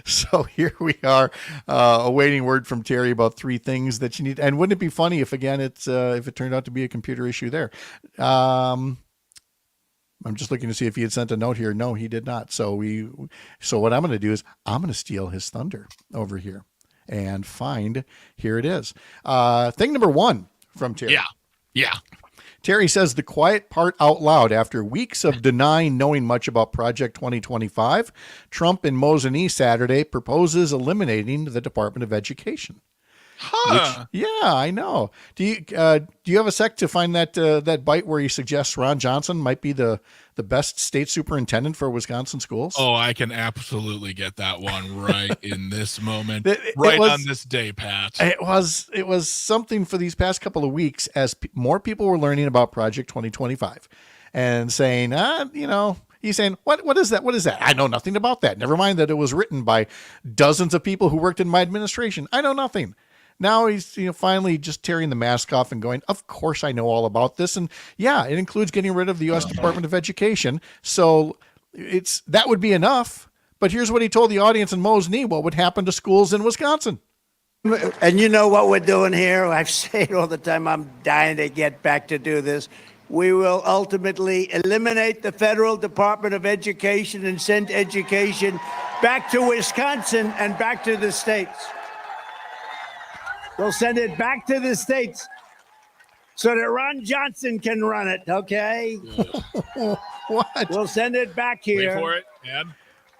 So here we are, awaiting word from Terry about 3 things that you need. And wouldn't it be funny if, again, if it turned out to be a computer issue there? I'm just looking to see if he had sent a note here. No, he did not. So what I'm going to do is I'm going to steal his thunder over here and find, here it is. Thing number 1 from Terry. Yeah. Terry says the quiet part out loud after weeks of denying knowing much about Project 2025. Trump in Mosinee Saturday proposes eliminating the Department of Education. Huh. Yeah, I know. Do you have a sec to find that bite where he suggests Ron Johnson might be the best state superintendent for Wisconsin schools? Oh, I can absolutely get that one right in this moment, on this day, Pat. It was something for these past couple of weeks as more people were learning about Project 2025 and saying, he's saying, what is that? What is that? I know nothing about that. Never mind that it was written by dozens of people who worked in my administration. I know nothing. Now he's finally just tearing the mask off and going, of course I know all about this. And yeah, it includes getting rid of the U.S. Department of Education. So that would be enough. But here's what he told the audience in Mosinee, what would happen to schools in Wisconsin. And you know what we're doing here? I say it all the time. I'm dying to get back to do this. We will ultimately eliminate the federal Department of Education and send education back to Wisconsin and back to the states. We'll send it back to the states so that Ron Johnson can run it, okay? What? We'll send it back here. Wait for it, and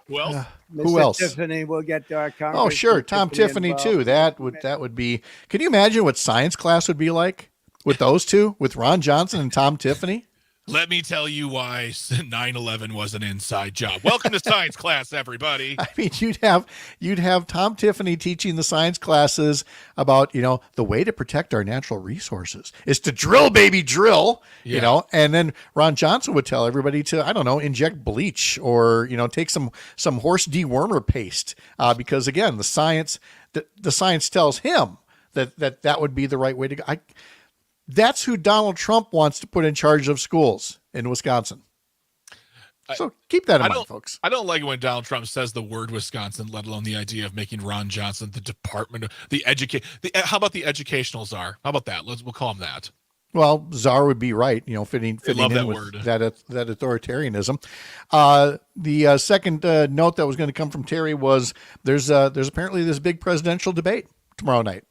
who else? Who else? Tiffany, we'll get to our Congress. Oh, sure. Tom Tiffany, too. That would be. Can you imagine what science class would be like with those two, with Ron Johnson and Tom Tiffany? Let me tell you why 9/11 was an inside job. Welcome to science class, everybody. I mean, you'd have Tom Tiffany teaching the science classes about, the way to protect our natural resources is to drill, baby, drill, and then Ron Johnson would tell everybody to, I don't know, inject bleach or, take some horse dewormer paste. Because again, the science tells him that would be the right way to go. That's who Donald Trump wants to put in charge of schools in Wisconsin. So keep that in mind, folks. I don't like it when Donald Trump says the word Wisconsin, let alone the idea of making Ron Johnson the Department of how about the educational czar? How about that? We'll call him that. Well, czar would be right, fitting love in that with word. that authoritarianism. The second note that was going to come from Terry was there's apparently this big presidential debate tomorrow night.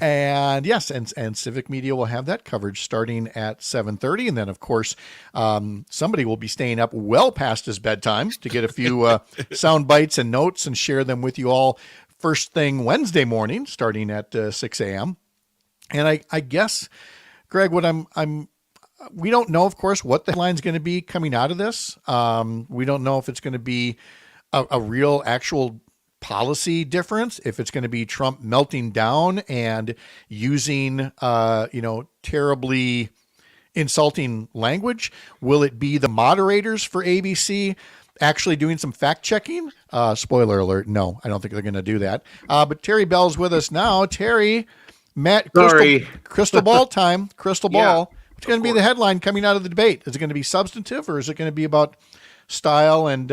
And yes, and Civic Media will have that coverage starting at 7:30, and then of course somebody will be staying up well past his bedtime to get a few sound bites and notes and share them with you all first thing Wednesday morning, starting at 6 a.m. And I guess, Greg, what we don't know, of course, what the headline's going to be coming out of this. We don't know if it's going to be a real actual policy difference, if it's going to be Trump melting down and using, terribly insulting language. Will it be the moderators for ABC actually doing some fact checking? Spoiler alert. No, I don't think they're going to do that. But Terry Bell's with us now. Terry, Matt, crystal ball time, crystal ball. What's going to be the headline coming out of the debate? Is it going to be substantive, or is it going to be about style and,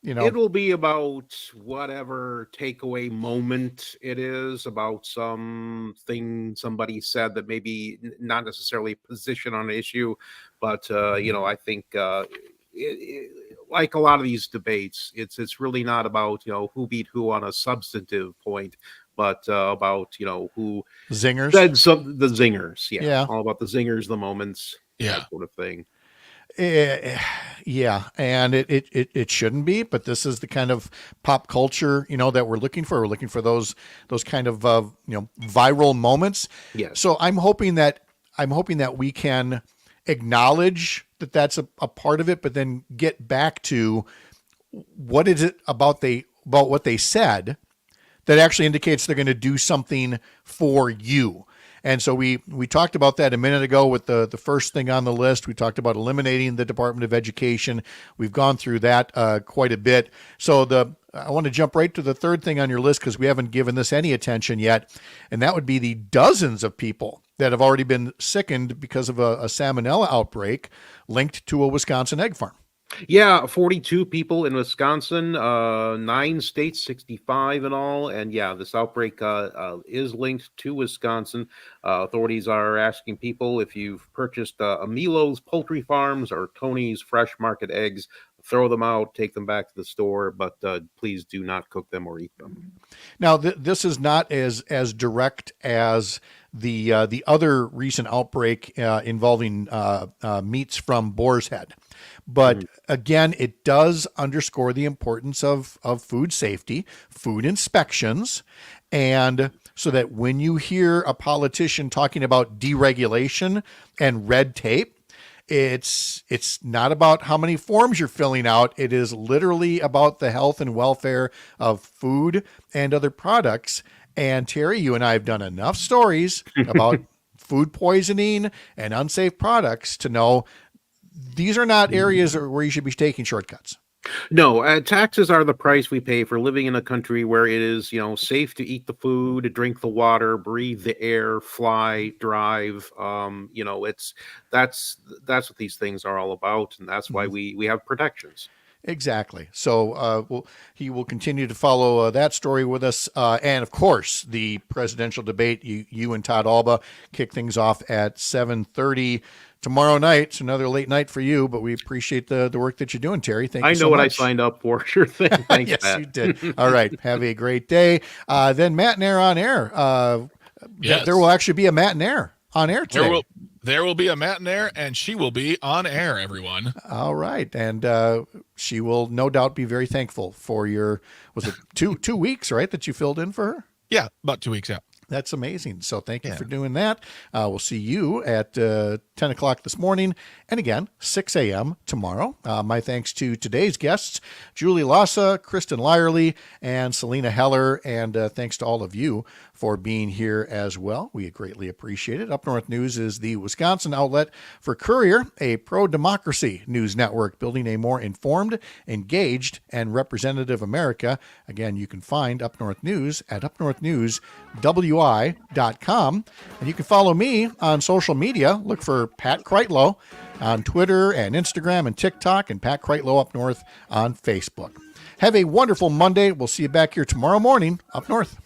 It will be about whatever takeaway moment it is, about something somebody said that maybe not necessarily position on an issue, but, I think like a lot of these debates, it's really not about, who beat who on a substantive point, but about, who zingers said the zingers. Yeah. All about the zingers, the moments, that sort of thing. Yeah. And it shouldn't be, but this is the kind of pop culture, that we're looking for. We're looking for those kind of, viral moments. Yes. So I'm hoping that we can acknowledge that that's a part of it, but then get back to what is it about what they said that actually indicates they're going to do something for you. And so we talked about that a minute ago with the first thing on the list. We talked about eliminating the Department of Education. We've gone through that quite a bit. So I want to jump right to the third thing on your list, because we haven't given this any attention yet. And that would be the dozens of people that have already been sickened because of a salmonella outbreak linked to a Wisconsin egg farm. Yeah, 42 people in Wisconsin, 9 states, 65 in all. And yeah, this outbreak is linked to Wisconsin. Authorities are asking people, if you've purchased a Milo's Poultry Farms or Tony's Fresh Market eggs, throw them out, take them back to the store, but please do not cook them or eat them. Now, this is not as direct as the other recent outbreak involving meats from boar's head. But again, it does underscore the importance of food safety, food inspections, and so that when you hear a politician talking about deregulation and red tape, it's not about how many forms you're filling out. It is literally about the health and welfare of food and other products. And Terry, you and I have done enough stories about food poisoning and unsafe products to know these are not areas where you should be taking shortcuts. No, taxes are the price we pay for living in a country where it is, safe to eat the food, drink the water, breathe the air, fly, drive. That's what these things are all about, and that's why we have protections. Exactly. So he will continue to follow that story with us. And of course, the presidential debate, you and Todd Alba kick things off at 7:30 tomorrow night. It's another late night for you, but we appreciate the work that you're doing, Terry. Thank you so much. I know what I signed up for. Sure thing. Thanks, yes, Matt. you did. All right. Have a great day. Then Matt and Air on air. Yes. There will actually be a Matt and Air on air today. There will be a Matt and Air, and she will be on air, everyone. All right. And she will no doubt be very thankful for your, was it 2 weeks, right, that you filled in for her? Yeah, about 2 weeks, yeah. That's amazing. So thank you for doing that. We'll see you at 10 o'clock this morning. And again, 6 a.m. tomorrow. My thanks to today's guests, Julie Lassa, Kristen Lyerly, and Selena Heller. And thanks to all of you for being here as well. We greatly appreciate it. Up North News is the Wisconsin outlet for Courier, a pro-democracy news network building a more informed, engaged, and representative America. Again, you can find Up North News at upnorthnewswi.com. And you can follow me on social media. Look for Pat Kreitlow on Twitter and Instagram and TikTok, and Pat Kreitlow Up North on Facebook. Have a wonderful Monday. We'll see you back here tomorrow morning up north.